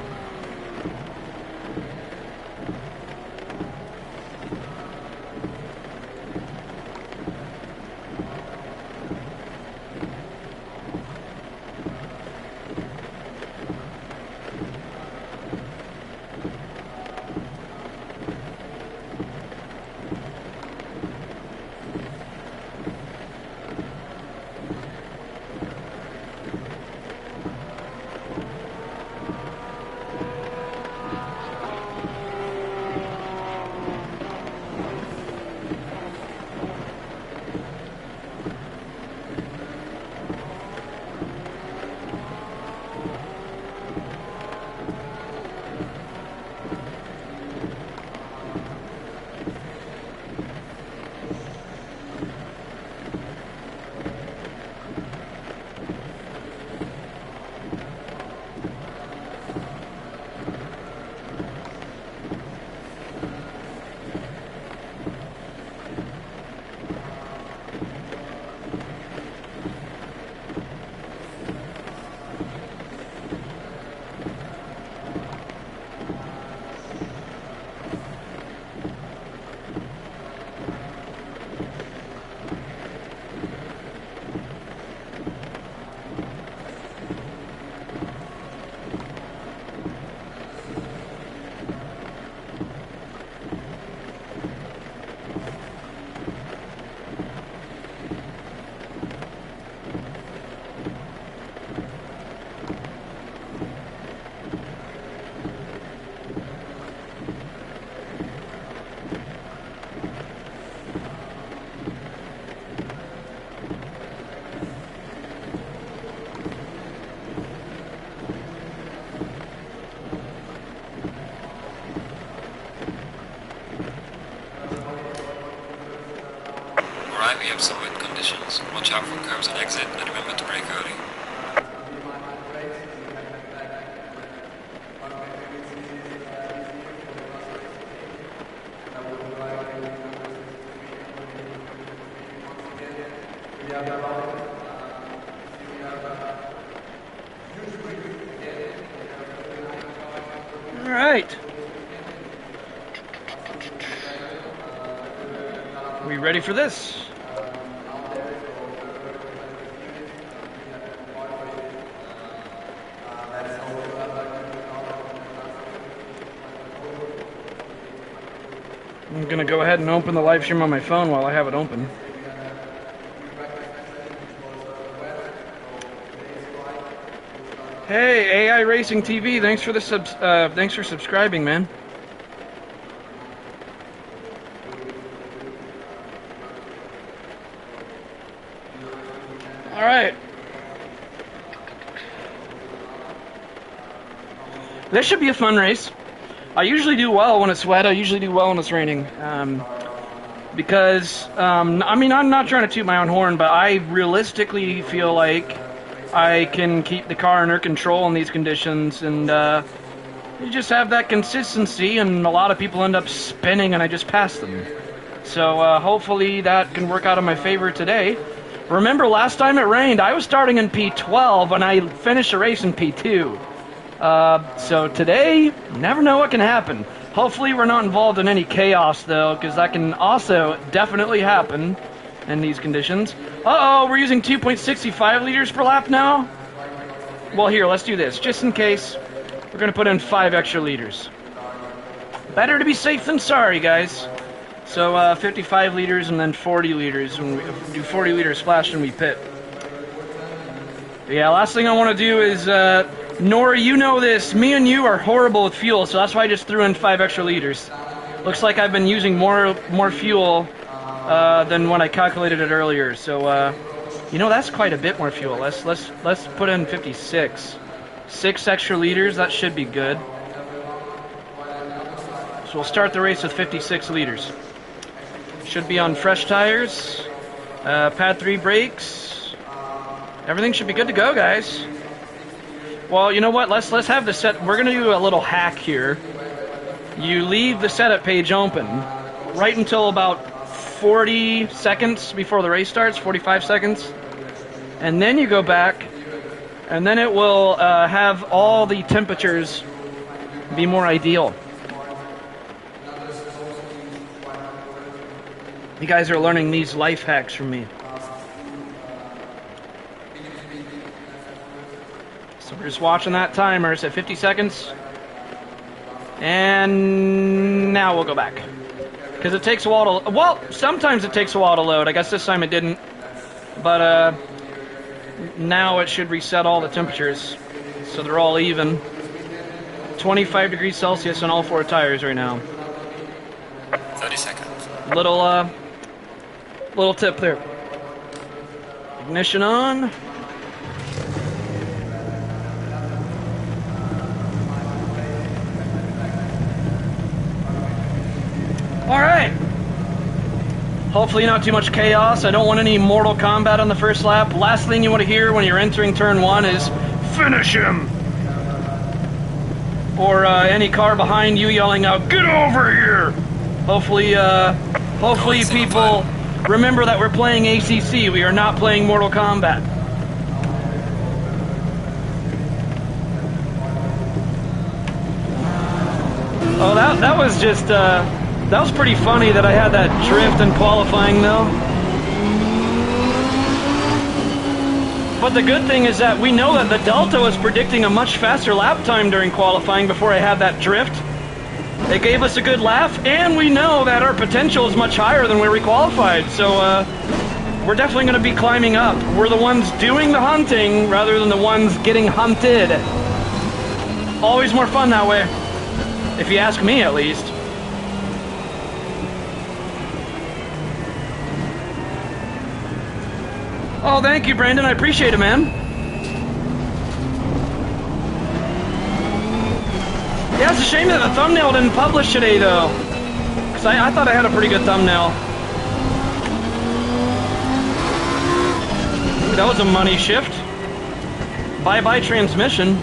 We have some wind conditions. Watch out for curves and exit, and remember to brake early. All right. We ready for this? I'm gonna go ahead and open the live stream on my phone while I have it open. Hey, AI Racing TV, thanks for the thanks for subscribing, man. All right. This should be a fun race. I usually do well when it's wet. I usually do well when it's raining. Because, I mean, I'm not trying to toot my own horn, but I realistically feel like I can keep the car under control in these conditions, and you just have that consistency, and a lot of people end up spinning, and I just pass them. So hopefully that can work out in my favor today. Remember last time it rained, I was starting in P12 and I finished the race in P2. So today, never know what can happen. Hopefully we're not involved in any chaos though, because that can also definitely happen in these conditions. Uh-oh, we're using 2.65 liters per lap now? Well, here, let's do this. Just in case, we're going to put in 5 extra liters. Better to be safe than sorry, guys. So 55 liters and then 40 liters. When we do 40 liter splash when we pit. Yeah, last thing I want to do is, Nora, you know this. Me and you are horrible with fuel, so that's why I just threw in 5 extra liters. Looks like I've been using more fuel than when I calculated it earlier. So, you know, that's quite a bit more fuel. Let's put in 56. 6 extra liters. That should be good. So we'll start the race with 56 liters. Should be on fresh tires, pad 3 brakes. Everything should be good to go, guys. Well, you know what? Let's have the set. We're gonna do a little hack here. You leave the setup page open right until about 40 seconds before the race starts, 45 seconds, and then you go back, and then it will have all the temperatures be more ideal. You guys are learning these life hacks from me. So we're just watching that timer. It's at 50 seconds. And now we'll go back. Because it takes a while to... Well, sometimes it takes a while to load. I guess this time it didn't. But now it should reset all the temperatures. So they're all even. 25 degrees Celsius on all 4 tires right now. 30 seconds. Little tip there. Ignition on. All right. Hopefully not too much chaos. I don't want any Mortal Kombat on the first lap. Last thing you want to hear when you're entering turn 1 is finish him. Or any car behind you yelling out, get over here. Hopefully people remember that we're playing ACC. We are not playing Mortal Kombat. Oh, that was just, that was pretty funny that I had that drift in qualifying though. But the good thing is that we know that the Delta was predicting a much faster lap time during qualifying before I had that drift. It gave us a good laugh, and we know that our potential is much higher than where we qualified, so we're definitely going to be climbing up. We're the ones doing the hunting rather than the ones getting hunted. Always more fun that way, if you ask me at least. Oh, thank you, Brandon. I appreciate it, man. Yeah, it's a shame that the thumbnail didn't publish today, though. Because I thought I had a pretty good thumbnail. That was a money shift. Bye-bye transmission.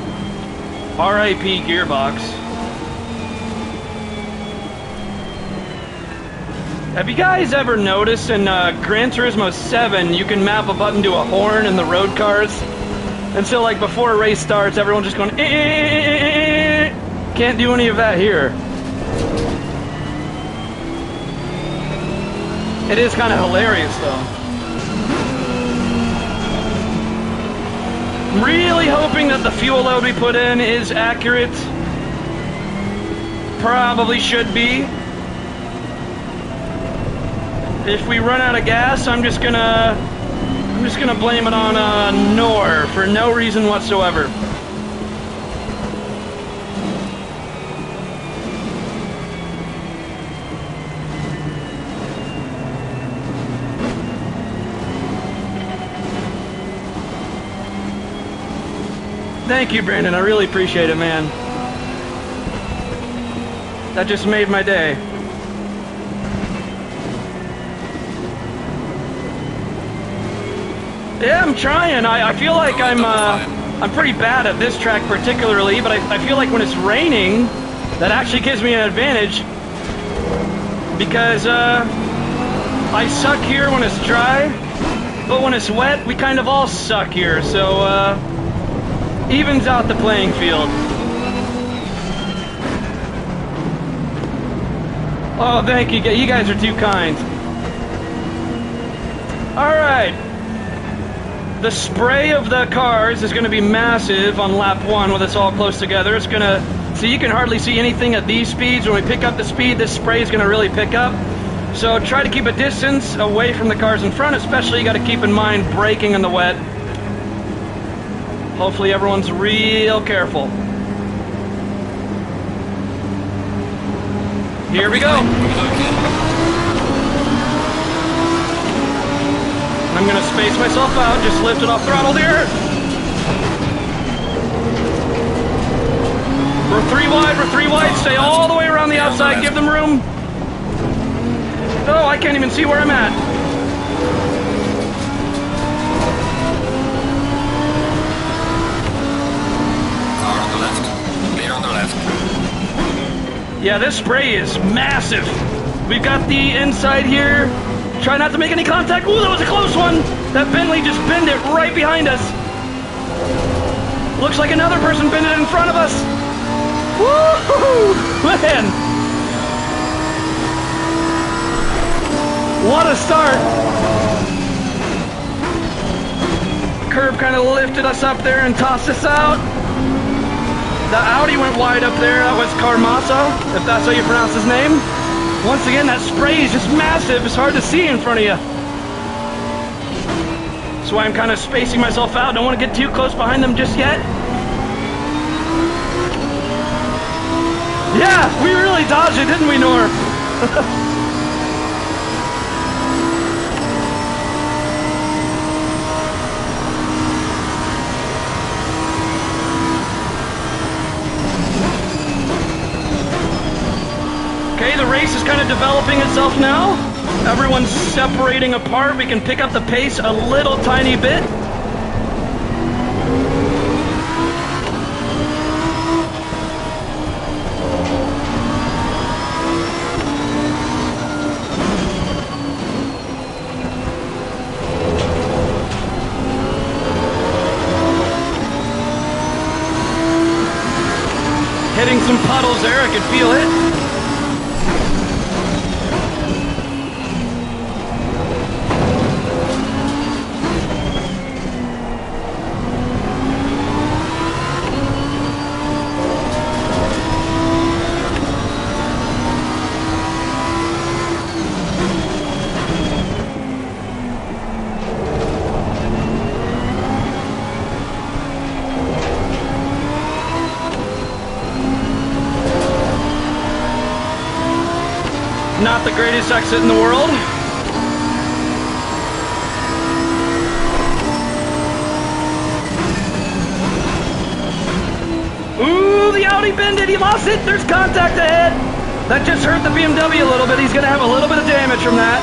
R.I.P. gearbox. Have you guys ever noticed in Gran Turismo 7, you can map a button to a horn in the road cars? And so, like, before a race starts, everyone's just going, Can't do any of that here. It is kind of hilarious, though. I'm really hoping that the fuel load we put in is accurate. Probably should be. If we run out of gas, I'm just gonna blame it on Nor for no reason whatsoever. Thank you, Brandon. I really appreciate it, man. That just made my day. Yeah, I'm trying. I feel like I'm pretty bad at this track particularly, but I feel like when it's raining, that actually gives me an advantage because I suck here when it's dry. But when it's wet, we kind of all suck here, so evens out the playing field. Oh, thank you. You guys are too kind. All right. The spray of the cars is going to be massive on lap 1 when it's all close together. It's going to... So you can hardly see anything at these speeds. When we pick up the speed, this spray is going to really pick up. So try to keep a distance away from the cars in front, especially you got to keep in mind braking in the wet. Hopefully everyone's real careful. Here we go. I'm going to space myself out, just lift it off throttle here. We're 3 wide, stay all the way around the outside, give them room. Oh, I can't even see where I'm at. Car on the left. Clear on the left. Yeah, this spray is massive. We've got the inside here. Try not to make any contact. Ooh, that was a close one. That Bentley just bent it right behind us. Looks like another person bent it in front of us. Woo-hoo! Man! What a start! Curb kind of lifted us up there and tossed us out. The Audi went wide up there. That was Carmasa, if that's how you pronounce his name. Once again, that spray is just massive. It's hard to see in front of you. That's why I'm kind of spacing myself out. Don't want to get too close behind them just yet. Yeah, we really dodged it, didn't we, Nor? Okay, the race is kind of developing itself now. Everyone's separating apart. We can pick up the pace a little tiny bit. Hitting some puddles there, I could feel it. Not the greatest exit in the world. Ooh, the Audi bended. He lost it. There's contact ahead. That just hurt the BMW a little bit. He's going to have a little bit of damage from that.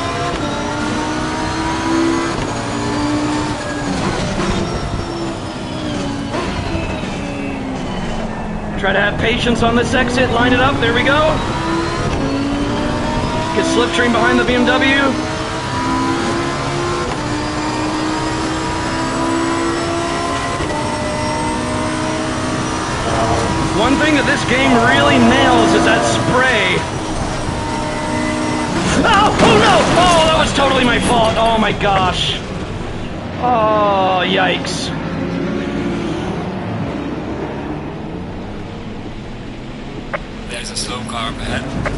Try to have patience on this exit. Line it up. There we go. Get slipstream behind the BMW. One thing that this game really nails is that spray. Oh no! Oh, that was totally my fault. Oh my gosh. Oh, yikes. There's a slow car up ahead.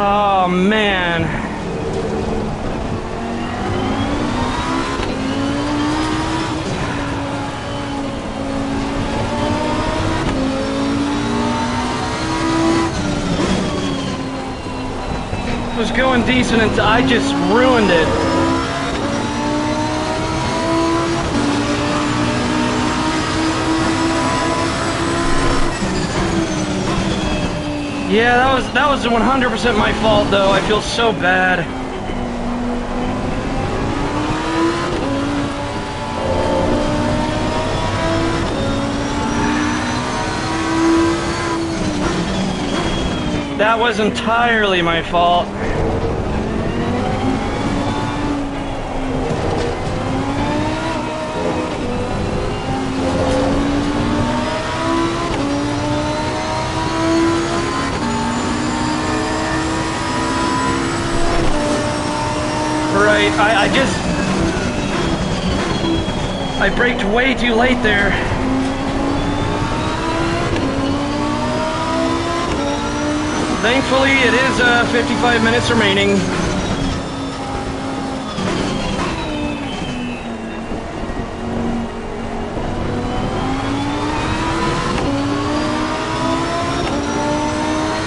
Oh man. It was going decent until I just ruined it. Yeah, that was 100% my fault though. I feel so bad. That was entirely my fault. Right, I braked way too late there. Thankfully, it is 55 minutes remaining.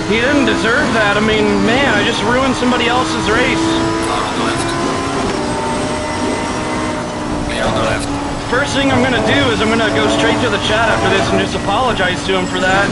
He didn't deserve that. I mean, man, I just ruined somebody else's race. Car on the left. Clear on the left. First thing I'm gonna do is I'm gonna go straight to the chat after this and just apologize to him for that.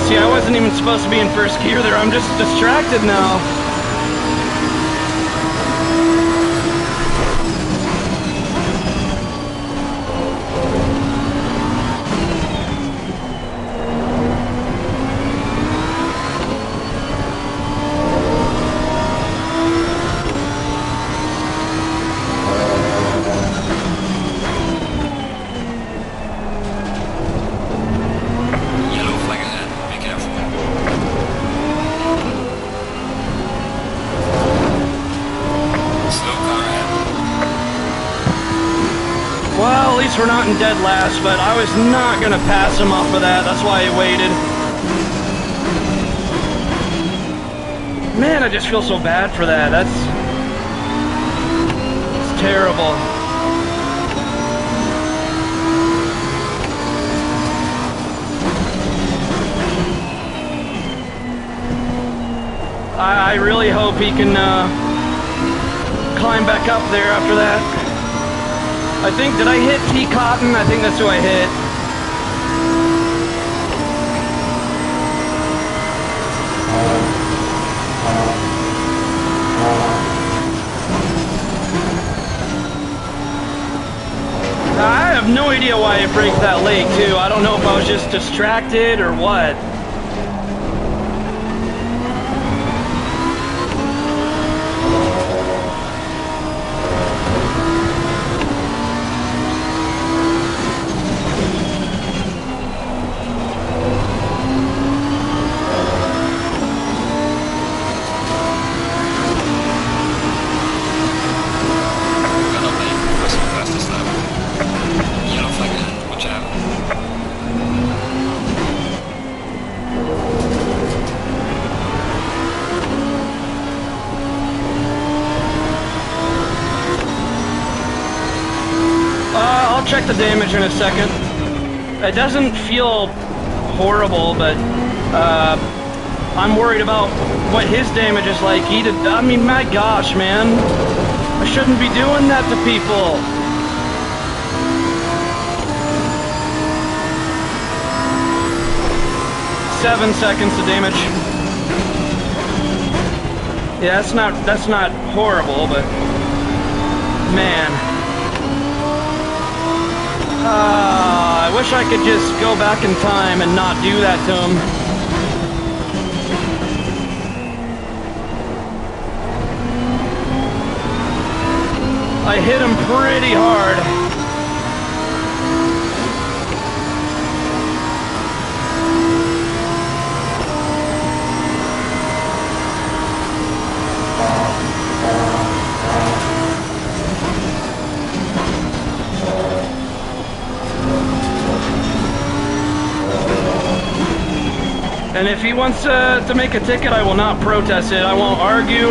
See, I wasn't even supposed to be in first gear there. I'm just distracted now. Well, at least we're not in dead last, but I was not going to pass him off of that. That's why I waited. Man, I just feel so bad for that. It's terrible. I really hope he can climb back up there after that. I think, did I hit T. Cotton? I think that's who I hit. I have no idea why I braked that late, too. I don't know if I was just distracted or what. I'll check the damage in a second. It doesn't feel horrible, but I'm worried about what his damage is like. I mean, my gosh, man. I shouldn't be doing that to people. Seven seconds of damage. Yeah, that's not horrible, but man. I wish I could just go back in time and not do that to him. I hit him pretty hard. And if he wants to make a ticket, I will not protest it. I won't argue.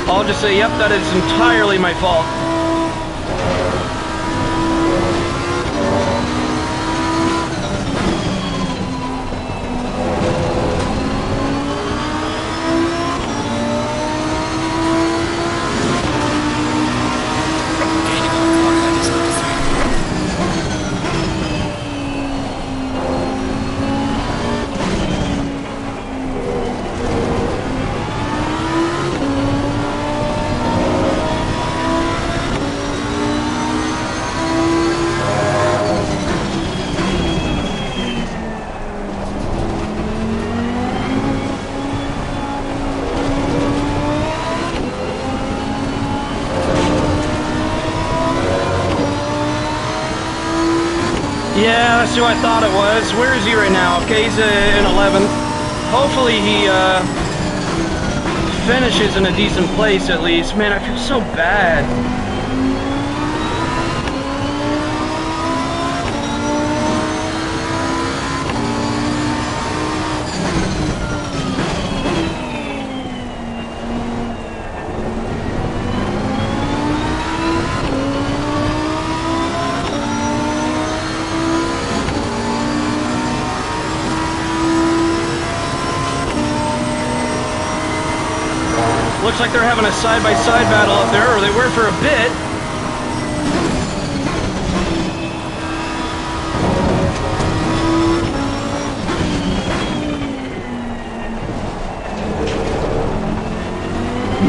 I'll just say, yep, that is entirely my fault. Yeah, that's who I thought it was. Where is he right now? Okay, he's in 11th. Hopefully he finishes in a decent place at least. Man, I feel so bad. Looks like they're having a side-by-side battle up there, or they were for a bit.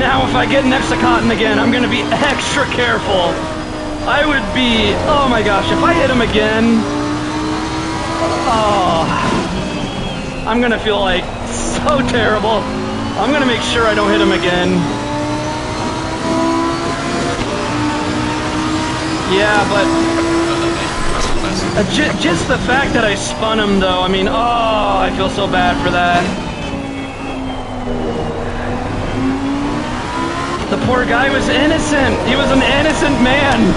Now if I get next to Cotton again, I'm going to be extra careful. I would be, oh my gosh, if I hit him again, oh, I'm going to feel like so terrible. I'm going to make sure I don't hit him again. Yeah, but just the fact that I spun him though, I mean, oh, I feel so bad for that. The poor guy was innocent. He was an innocent man.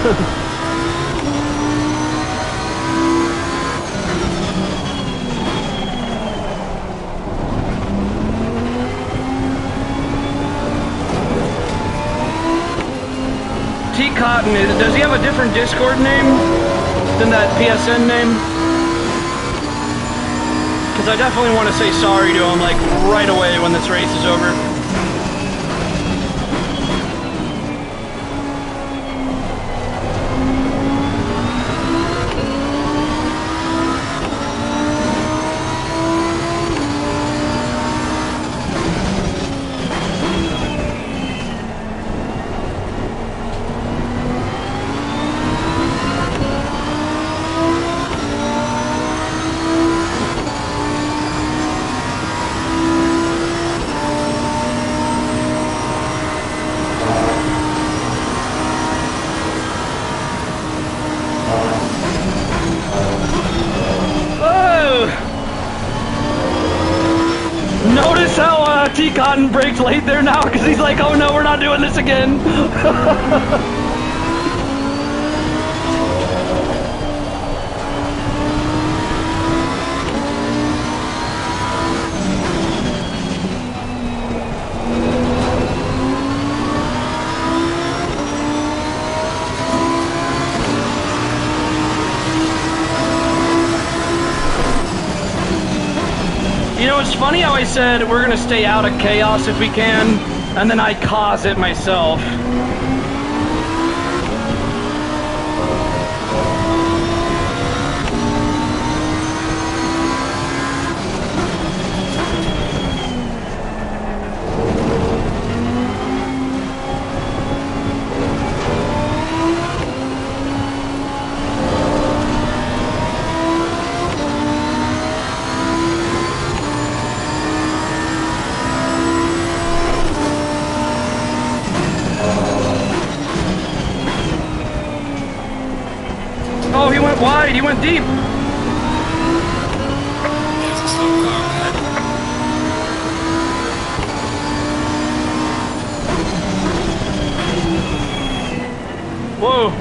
T Cotton, does he have a different Discord name than that PSN name? Because I definitely want to say sorry to him, like, right away when this race is over. Notice how T Cotton brakes late there now, because he's like, oh no, we're not doing this again. You know, it's funny how I said we're gonna stay out of chaos if we can, and then I cause it myself. Oh, he went wide, he went deep. There's a slow car ahead. Whoa.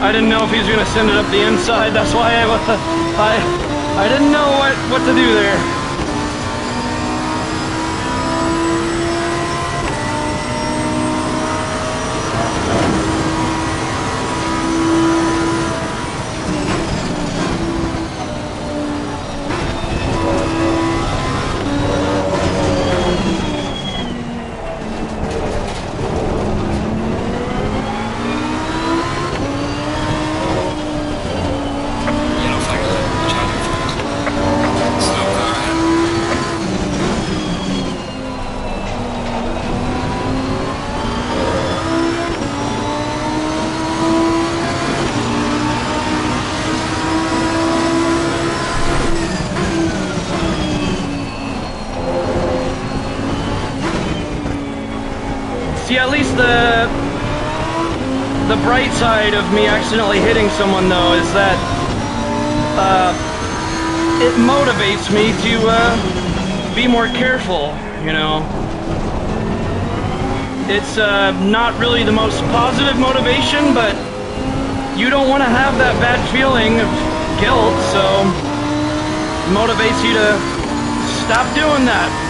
I didn't know if he was gonna send it up the inside, that's why I didn't know what to do there. See, at least the bright side of me accidentally hitting someone, though, is that it motivates me to be more careful, you know. It's not really the most positive motivation, but you don't want to have that bad feeling of guilt, so it motivates you to stop doing that.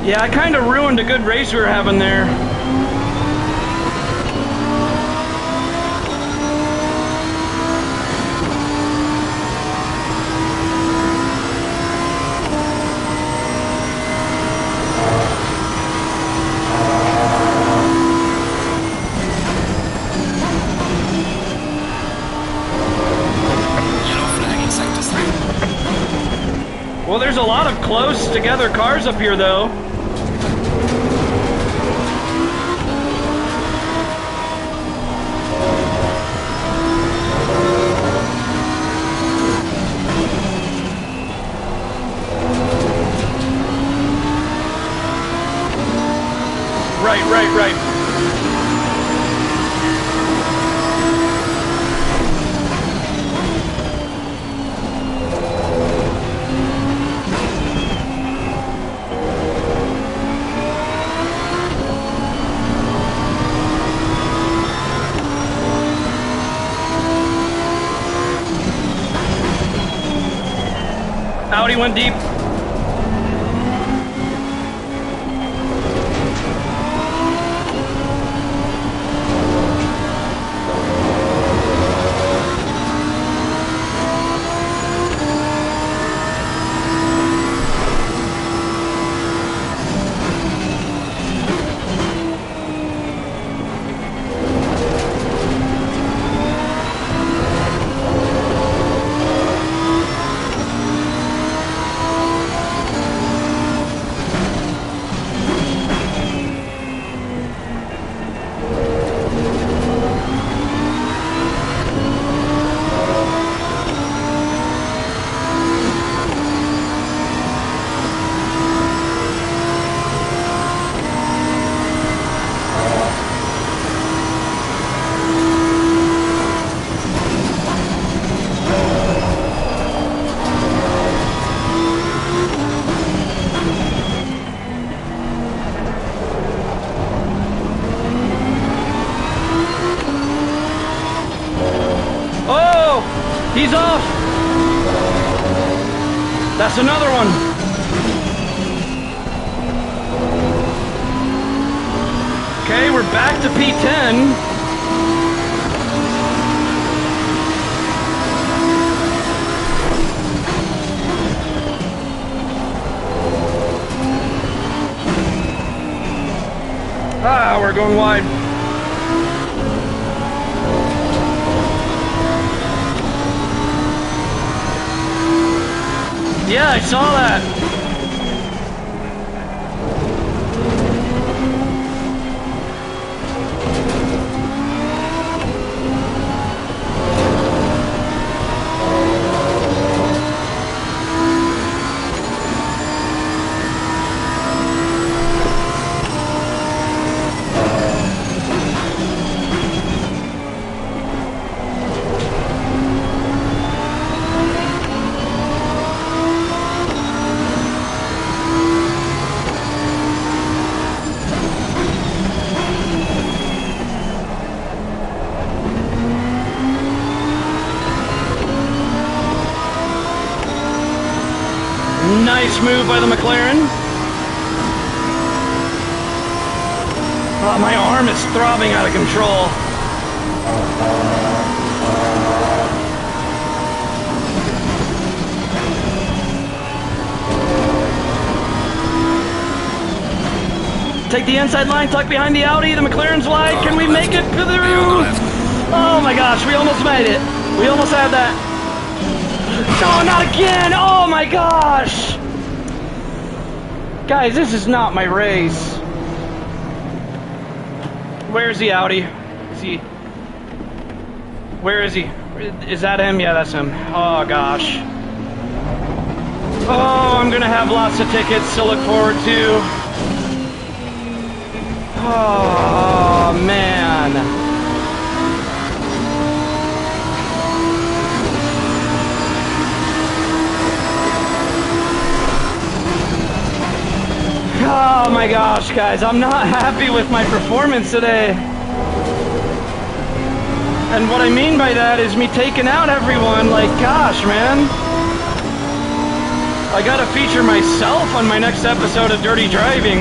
Yeah, I kind of ruined a good race we were having there. Well, there's a lot of close together cars up here, though. Right. Audi went deep. He's off! That's another one. Okay, we're back to P10. Ah, we're going wide. Yeah, I saw that. Nice move by the McLaren. Oh, my arm is throbbing out of control. Take the inside line, tuck behind the Audi, the McLaren's wide. Can we make it through? Oh my gosh, we almost made it. We almost had that. No, not again! Oh my gosh! Guys, this is not my race. Where's the Audi? Is he... Where is he? Is that him? Yeah, that's him. Oh, gosh. Oh, I'm gonna have lots of tickets to look forward to. Oh, man. Oh my gosh, guys, I'm not happy with my performance today. And what I mean by that is me taking out everyone, like, gosh, man. I gotta feature myself on my next episode of Dirty Driving.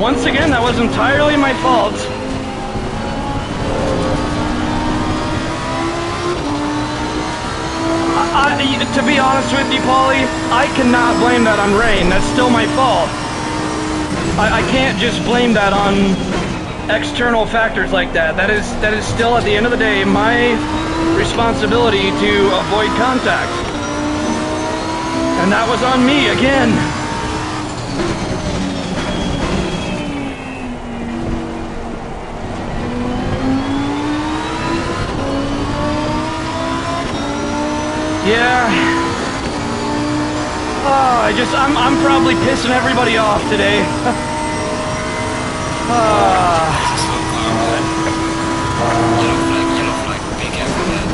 Once again, that was entirely my fault. To be honest with you, Paulie, I cannot blame that on rain. That's still my fault. I can't just blame that on external factors like that. That is still, at the end of the day, my responsibility to avoid contact. And that was on me again. Yeah. Oh, I'm probably pissing everybody off today. Yellow flag, be careful there.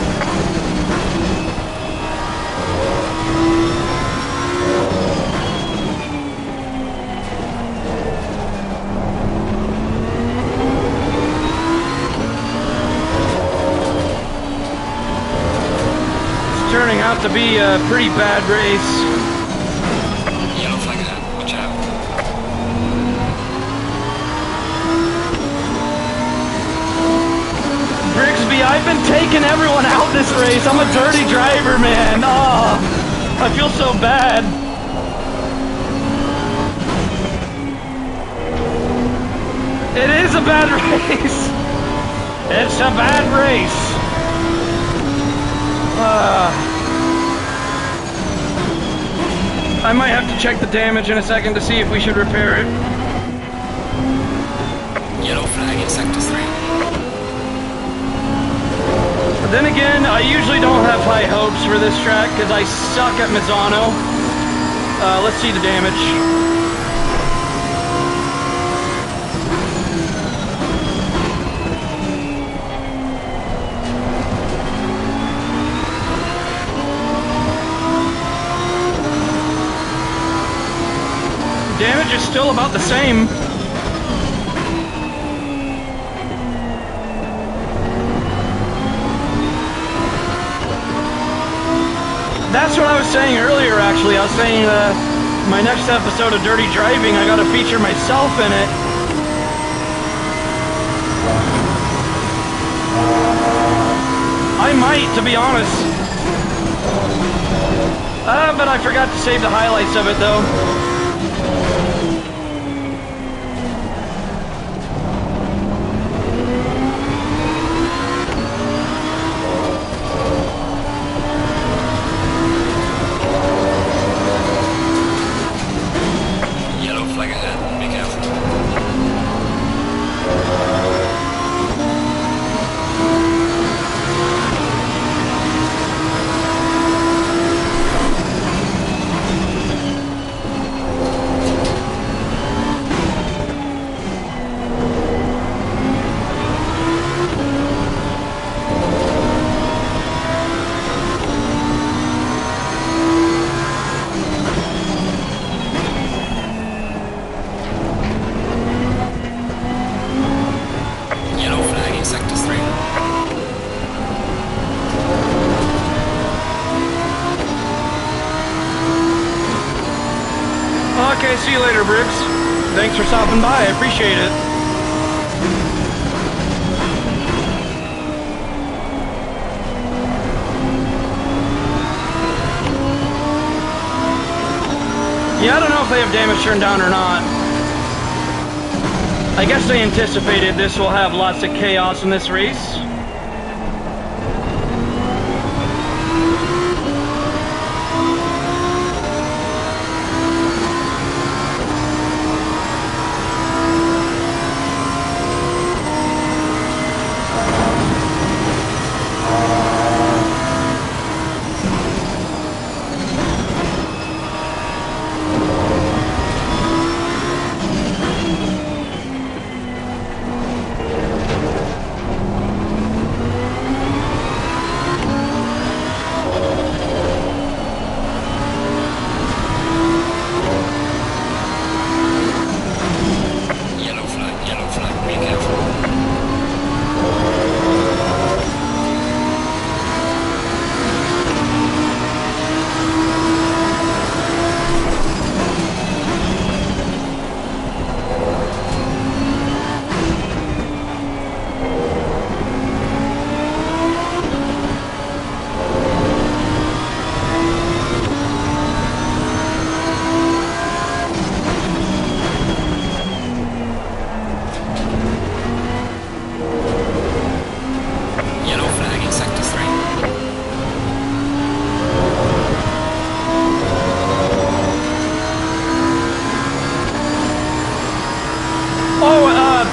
It's turning out to be a pretty bad race. Yellow flag ahead, watch out. Brigsby, I've been taking everyone out this race. I'm a dirty driver, man. Oh, I feel so bad. It is a bad race. It's a bad race. I might have to check the damage in a second to see if we should repair it. Yellow flag in sector 3. But then again, I usually don't have high hopes for this track because I suck at Misano. Let's see the damage. Damage is still about the same. That's what I was saying earlier, actually. I was saying my next episode of Dirty Driving, I gotta feature myself in it. I might, to be honest. But I forgot to save the highlights of it, though. Okay, see you later, Briggs. Thanks for stopping by, I appreciate it. Yeah, I don't know if they have damage turned down or not. I guess they anticipated this will have lots of chaos in this race.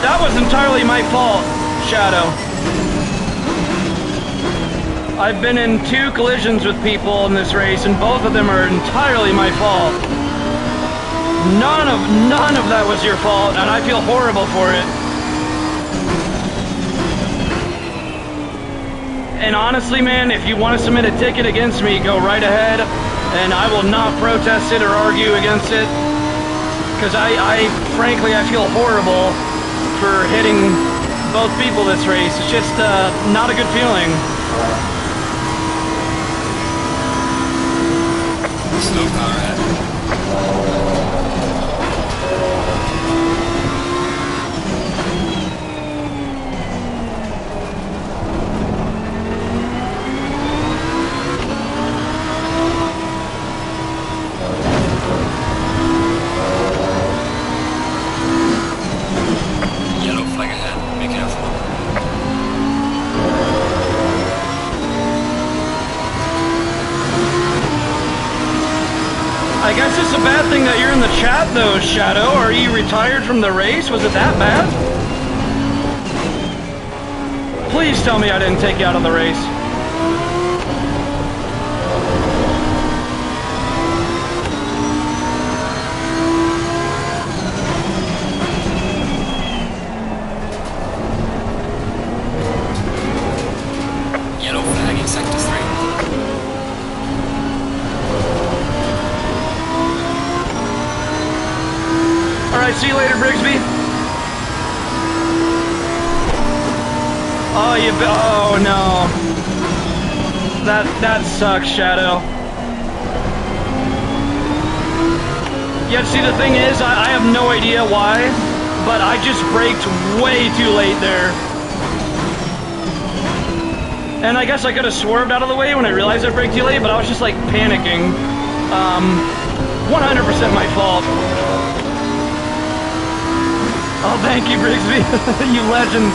That was entirely my fault, Shadow. I've been in 2 collisions with people in this race, and both of them are entirely my fault. None of that was your fault, and I feel horrible for it. And honestly, man, if you want to submit a ticket against me, go right ahead, and I will not protest it or argue against it. Because frankly, I feel horrible for hitting both people this race. It's just not a good feeling. Slow car ahead. Yellow flag ahead. Be careful. I guess it's a bad thing that you're in the chat though, Shadow. Are you retired from the race? Was it that bad? Please tell me I didn't take you out of the race. Yellow flag in sector 3. Alright, see you later, Brigsby. Oh no. That sucks, Shadow. Yeah, see, the thing is, I have no idea why, but I just braked way too late there. And I guess I could have swerved out of the way when I realized I braked too late, but I was just like panicking. 100% my fault. Oh, thank you, Brigsby. You legend.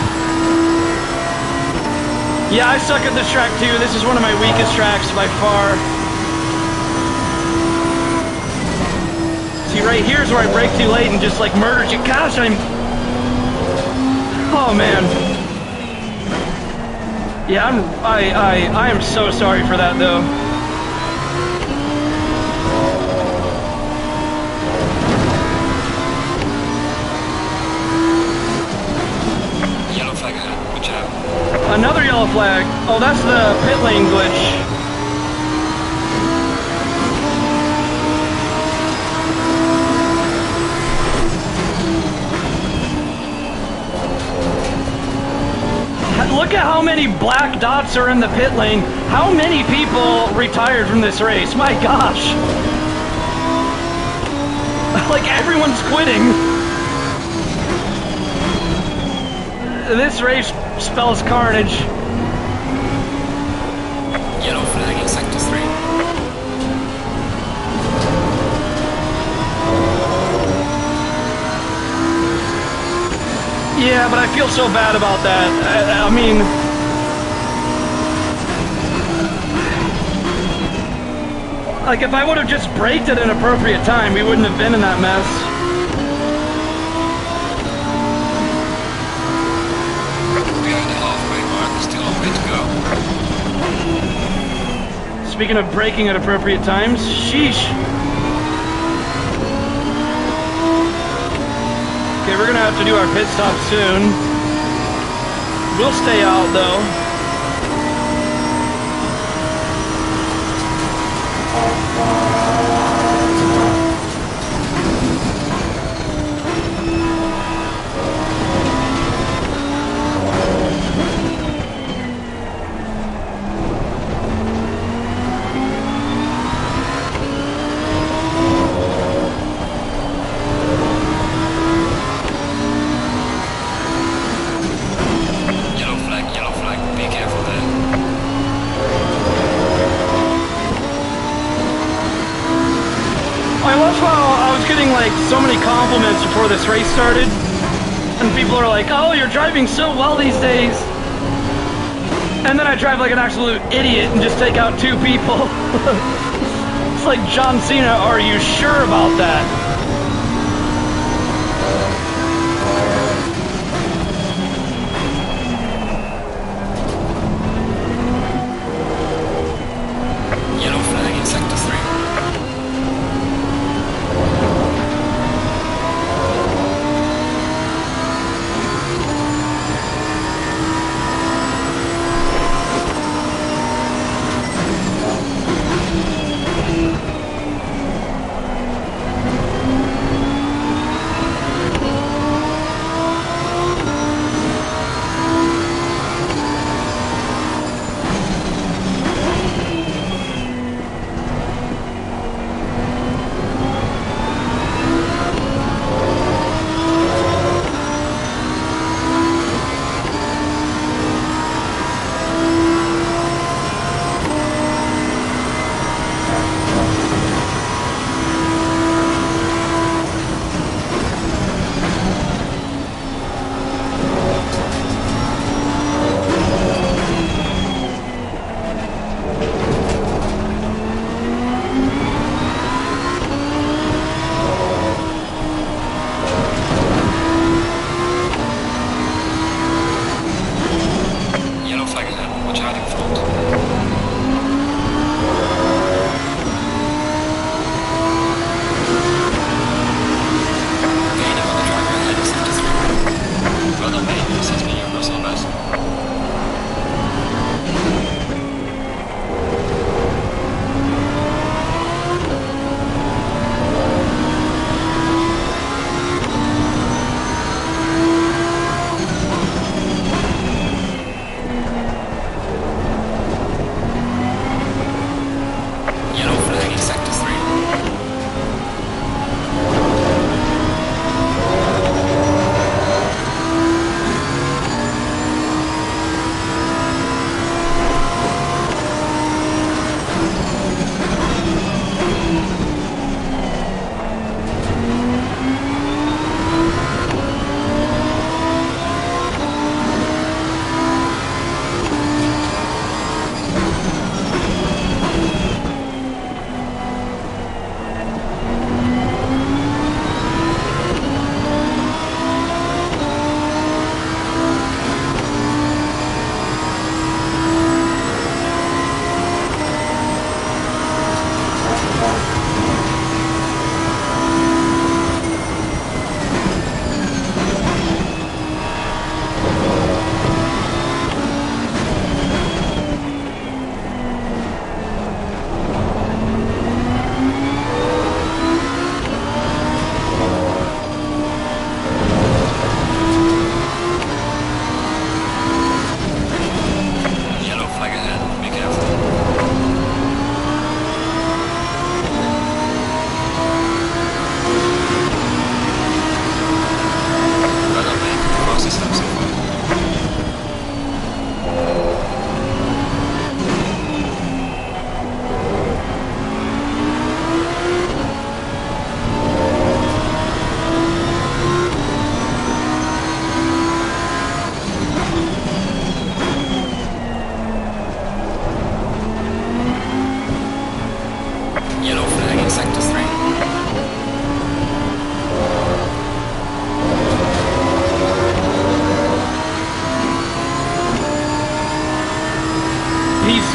Yeah, I suck at this track too. This is one of my weakest tracks by far. See, right here's where I brake too late and just like murdered you. Gosh, oh man. Yeah, I am so sorry for that though. Yellow flag ahead. Watch out. Another yellow flag. Oh, that's the pit lane glitch. Look at how many black dots are in the pit lane. How many people retired from this race? My gosh. Like everyone's quitting. This race spells carnage. Yellow flag in sector 3. Yeah, but I feel so bad about that. I mean, like if I would have just braked at an appropriate time, we wouldn't have been in that mess. Behind the halfway mark, still a way to go. Speaking of braking at appropriate times, sheesh. Okay, we're gonna have to do our pit stop soon. We'll stay out though. Yellow flag, be careful there. I love how I was getting like so many compliments before this race started. And people are like, oh, you're driving so well these days. And then I drive like an absolute idiot and just take out 2 people. It's like, John Cena, are you sure about that?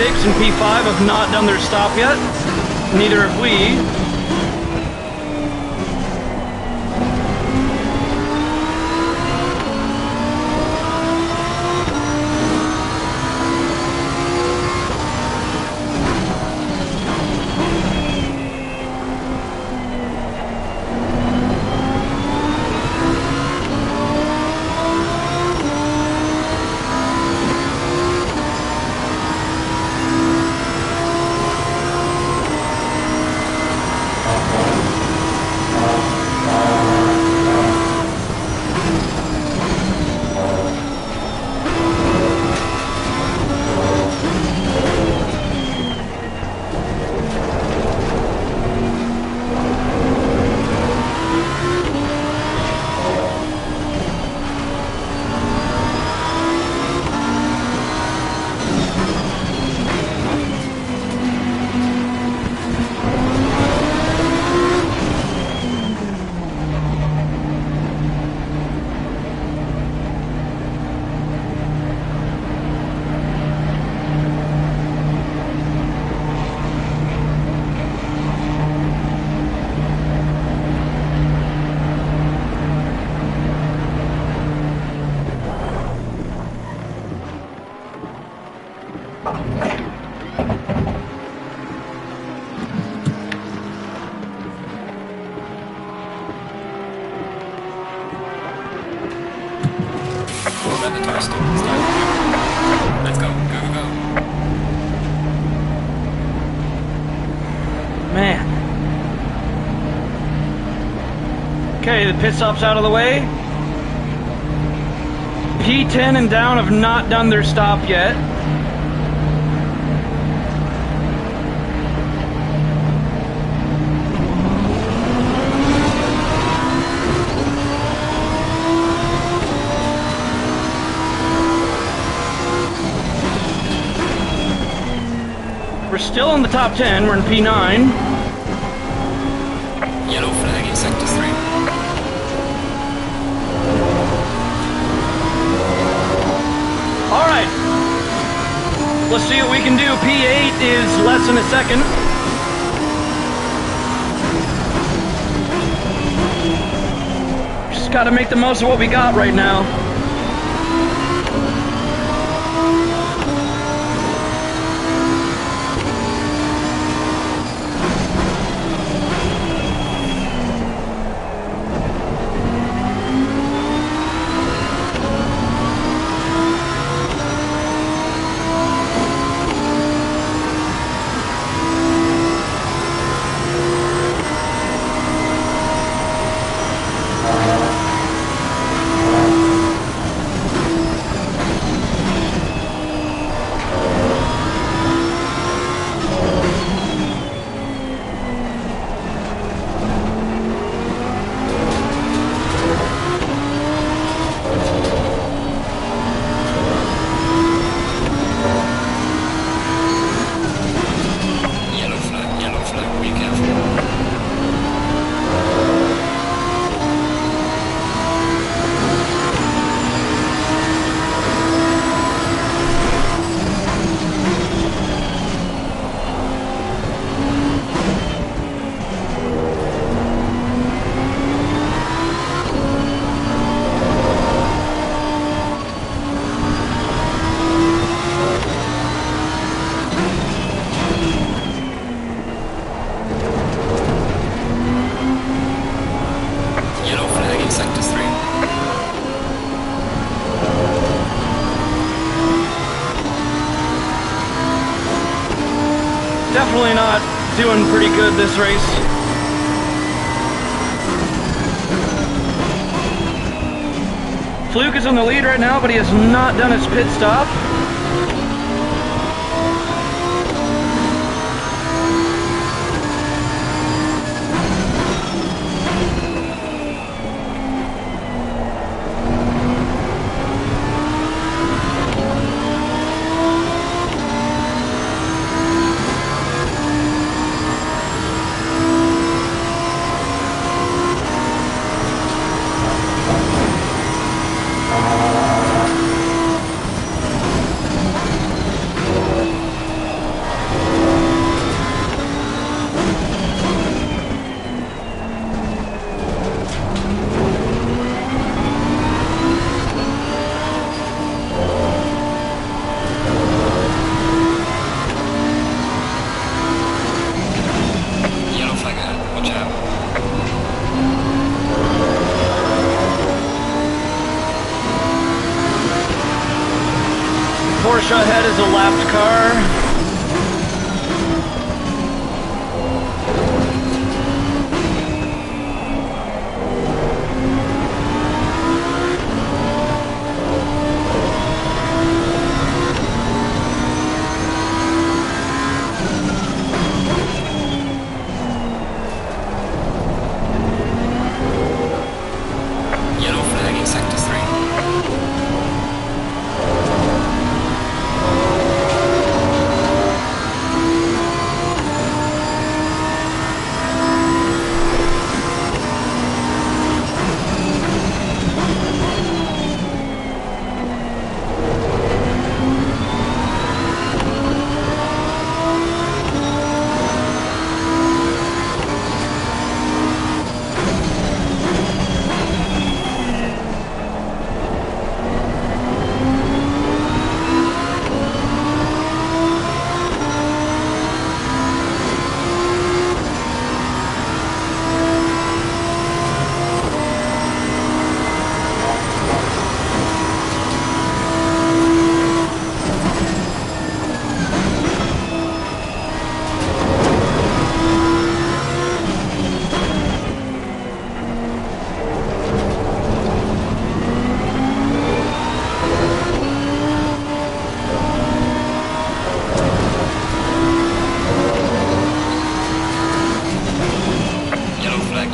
P6 and P5 have not done their stop yet. Neither have we. Let's go, go, go. Man. Okay, the pit stop's out of the way. P10 and down have not done their stop yet. We're still in the top 10. We're in P9. Yellow flag in sector 3. All right. Let's see what we can do. P8 is less than a second. Just got to make the most of what we got right now. Definitely not doing pretty good this race. Fluke is in the lead right now, but he has not done his pit stop. lapped car. Yellow flag in sector 3.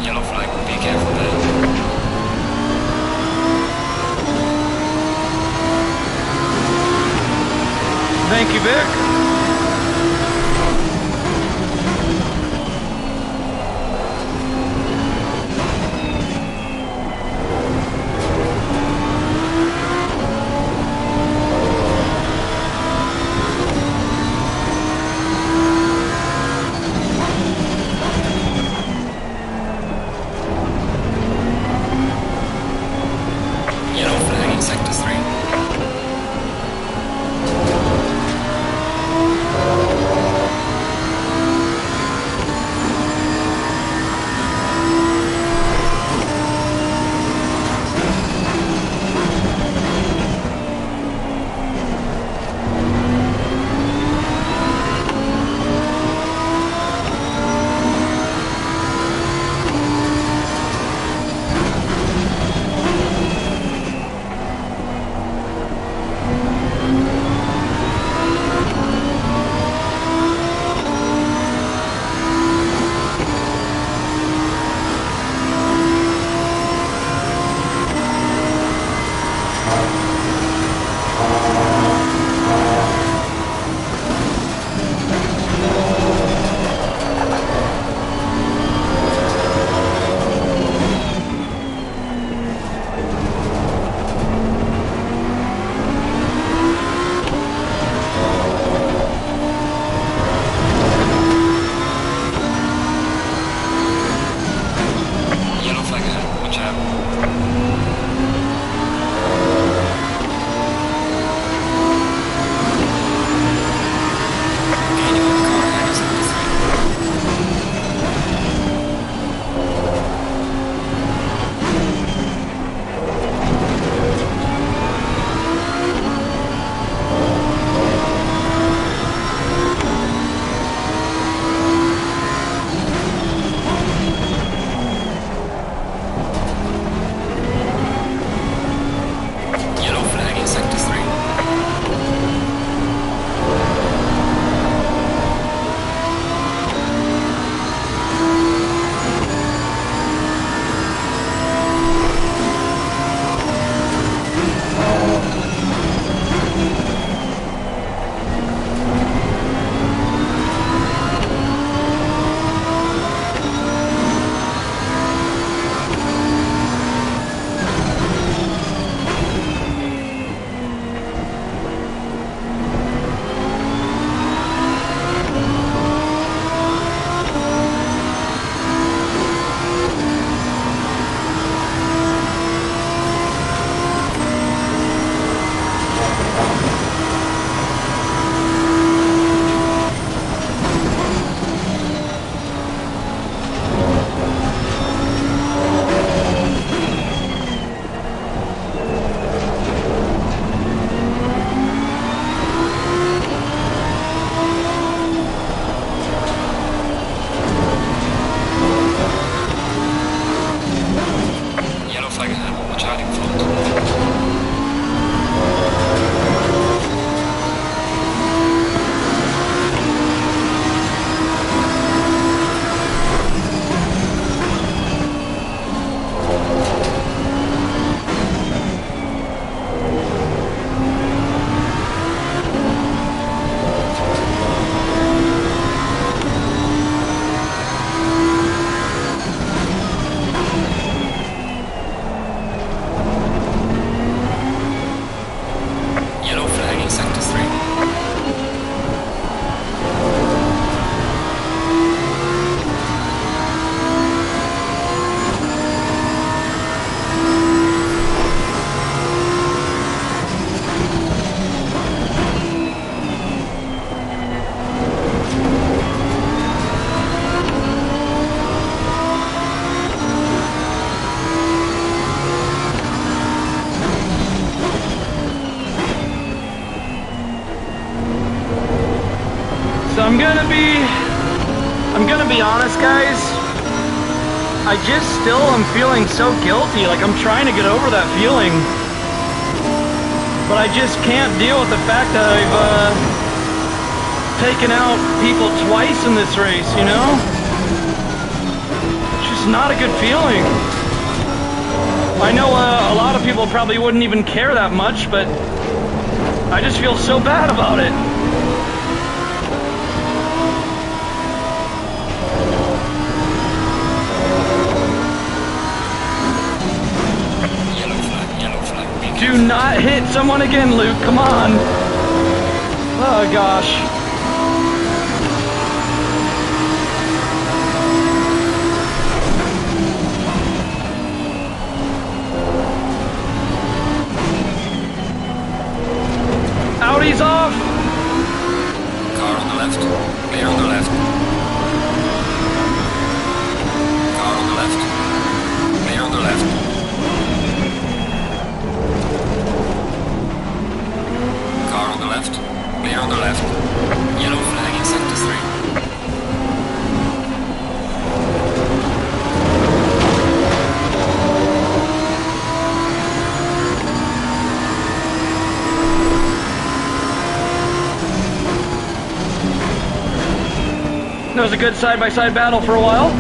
Yellow flag, be careful there. Thank you, Vic. Yellow flag in sector 3. I'm gonna be honest, guys. I just still am feeling so guilty. Like, I'm trying to get over that feeling. But I just can't deal with the fact that I've taken out people twice in this race, you know? It's just not a good feeling. I know a lot of people probably wouldn't even care that much, but I just feel so bad about it. Yellow flag. Do not hit someone again, Luke. Come on. Oh, gosh. Audi's off. Car on the left. Clear on the left. Car on the left. Clear on the left. Car on the left. Clear on the left. Yellow flag in sector 3. That was a good side-by-side battle for a while.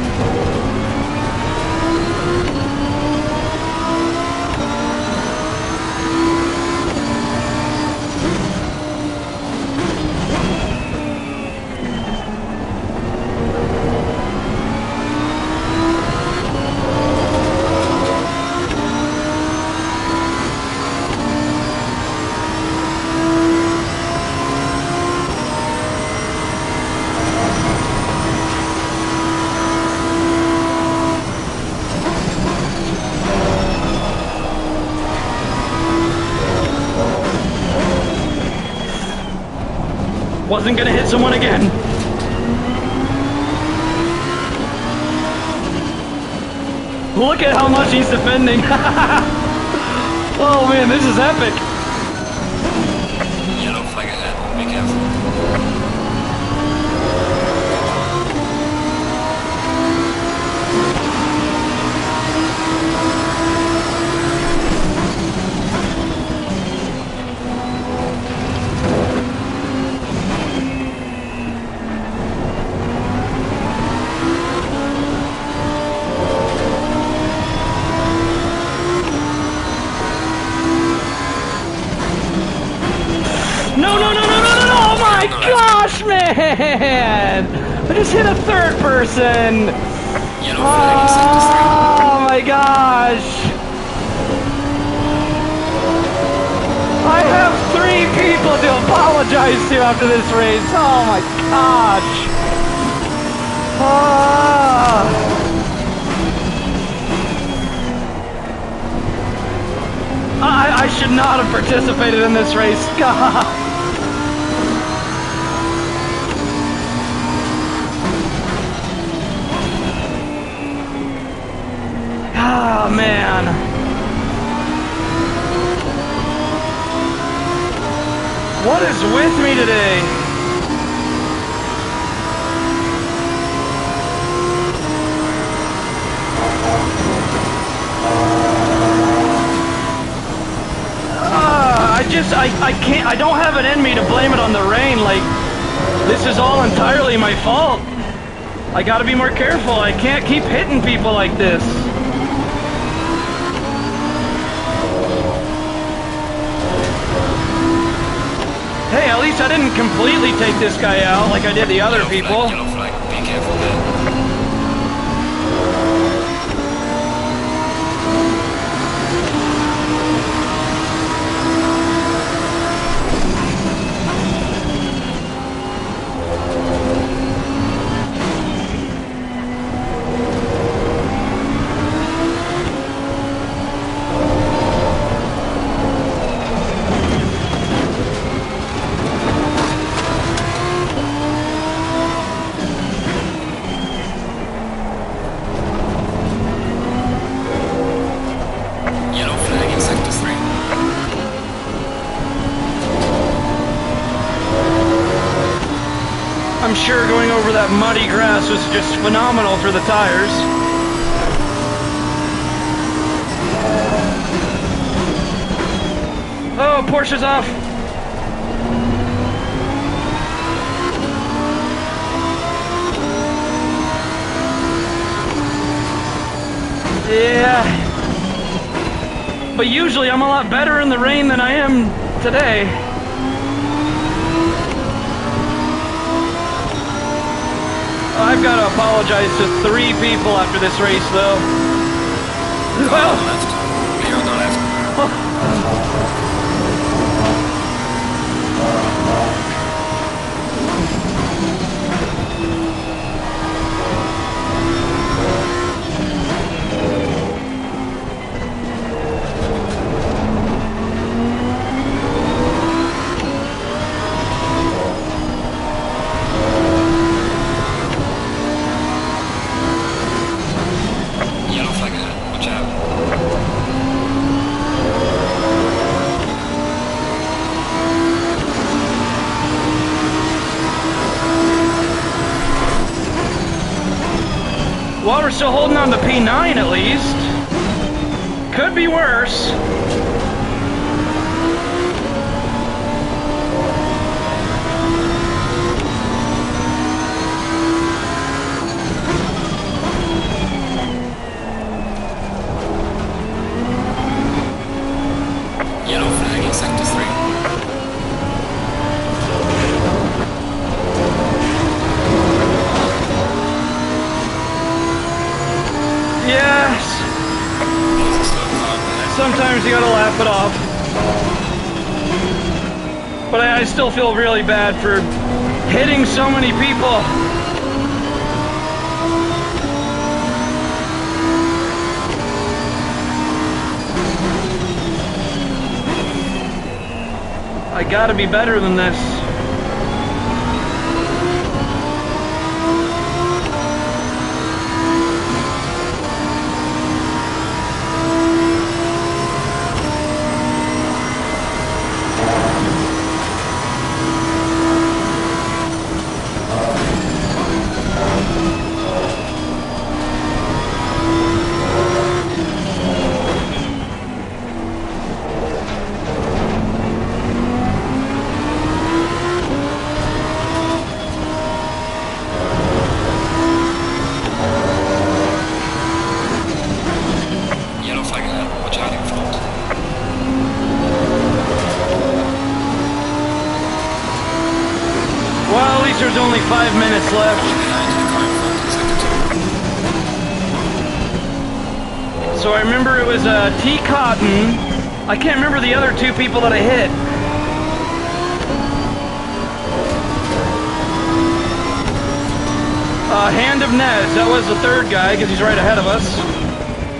Wasn't gonna hit someone again. Look at how much he's defending. Oh man, this is epic. Yellow flag ahead. Be careful. Oh my gosh, man! I just hit a third person! Yellow flag in sector 3. Oh my gosh! I have 3 people to apologize to after this race. Oh my gosh! I should not have participated in this race. God. Oh, man. What is with me today? I can't, I don't have it in me to blame it on the rain. Like, this is all entirely my fault. I gotta be more careful. I can't keep hitting people like this. Hey, at least I didn't completely take this guy out like I did the other people. Yellow flag. Be careful there. over that muddy grass was just phenomenal for the tires. Oh, Porsche's off. Yeah. But usually I'm a lot better in the rain than I am today. I've got to apologize to 3 people after this race, though. Car on the left. Clear on the left. Yellow flag ahead. Watch out. Well, we're still holding on to P9 at least. Could be worse. Yellow flag in sector 3. Yes. There's a slow car ahead. Sometimes you gotta laugh it off. But I still feel really bad for hitting so many people. I gotta be better than this. Yellow flag ahead. Watch out in front. Well, at least there's only 5 minutes left. Behind the car in front in sector 2. So I remember it was T. Cotton. I can't remember the other 2 people that I hit. Hand of Nez, that was the 3rd guy because he's right ahead of us.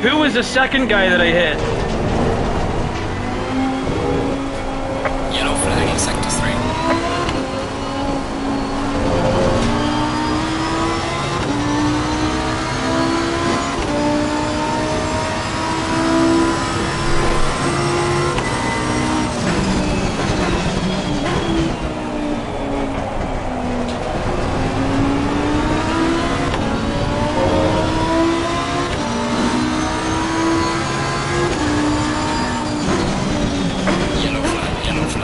Who was the 2nd guy that I hit? Yellow flag in sector 3.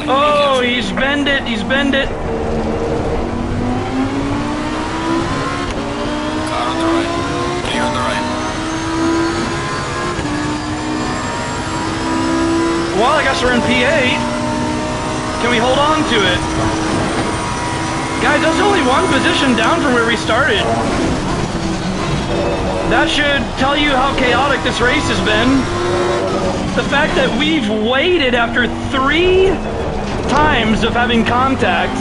Oh, he's bend it, he's bend it. Car on the right. Clear on the right. Well, I guess we're in P8. Can we hold on to it? Guys, that's only 1 position down from where we started. That should tell you how chaotic this race has been. The fact that we've waited after 3 times of having contact,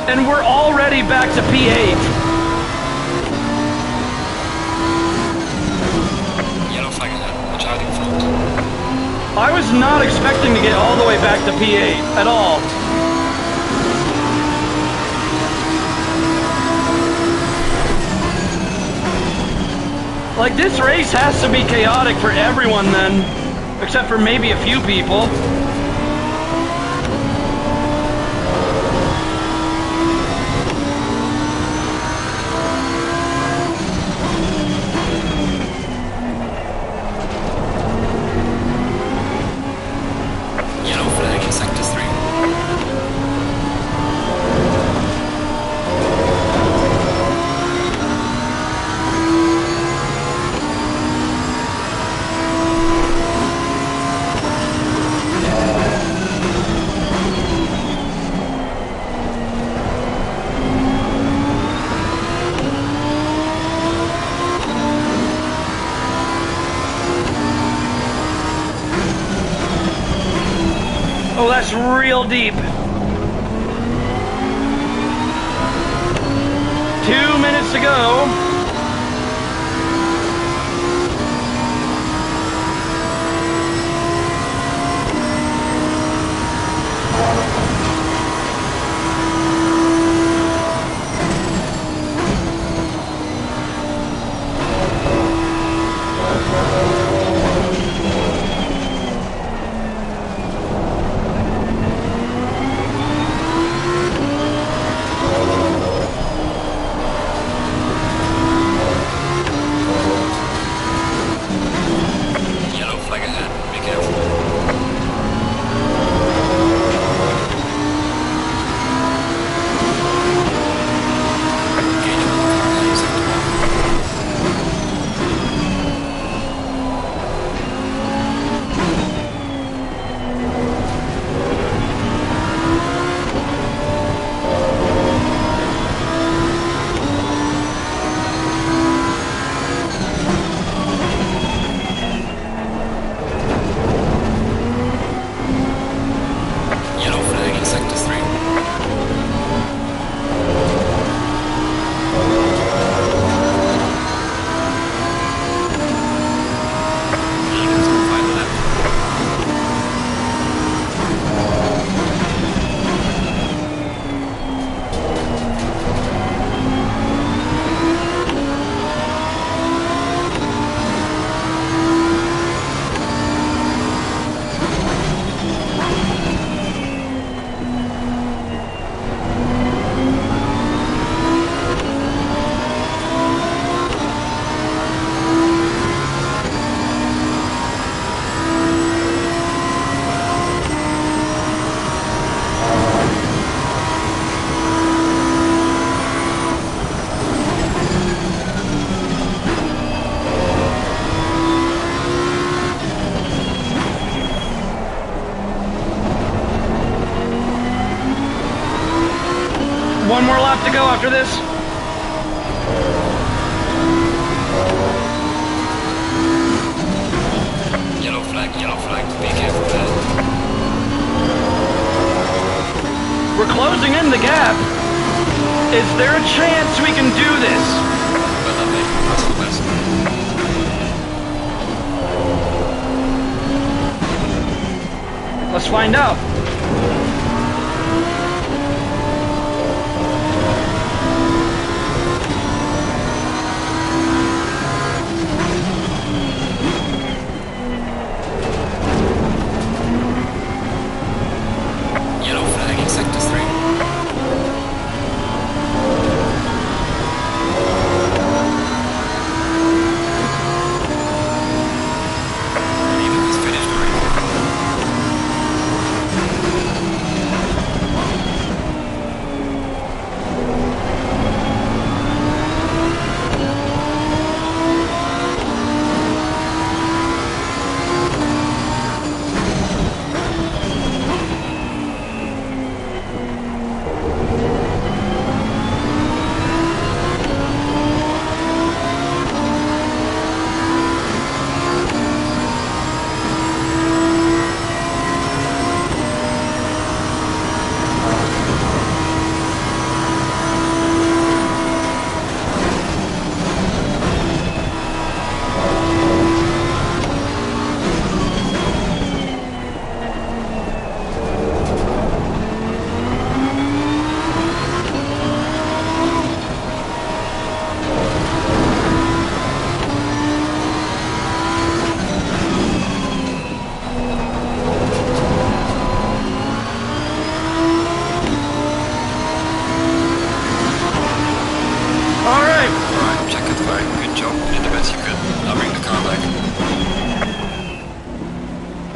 and we're already back to P8. Yellow flag ahead. Watch out in front. I was not expecting to get all the way back to P8 at all. Like, this race has to be chaotic for everyone then, except for maybe a few people. gas real deep. 2 minutes to go. One more lap to go after this. Yellow flag, be careful there. We're closing in the gap. Is there a chance we can do this? Well done, mate. That's the best. Let's find out.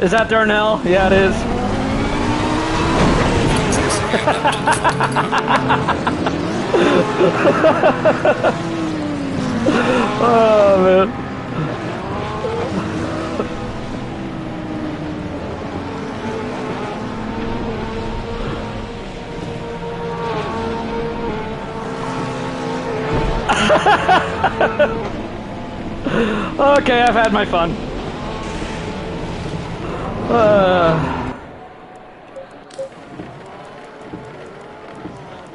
Is that Darnell? Yeah, it is. Oh, man. Okay, I've had my fun.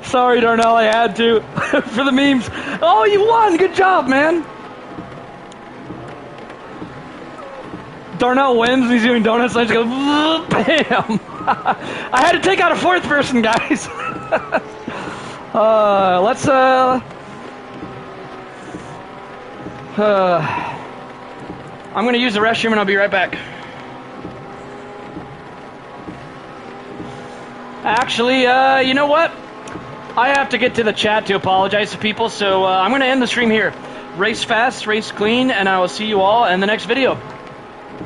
Sorry, Darnell, I had to. For the memes. Oh, you won! Good job, man! Darnell wins, and he's doing donuts, and I just go, bam! I had to take out a fourth person, guys. Let's, I'm gonna use the restroom, and I'll be right back. Actually, you know what? I have to get to the chat to apologize to people, so I'm going to end the stream here. Race fast, race clean, and I will see you all in the next video.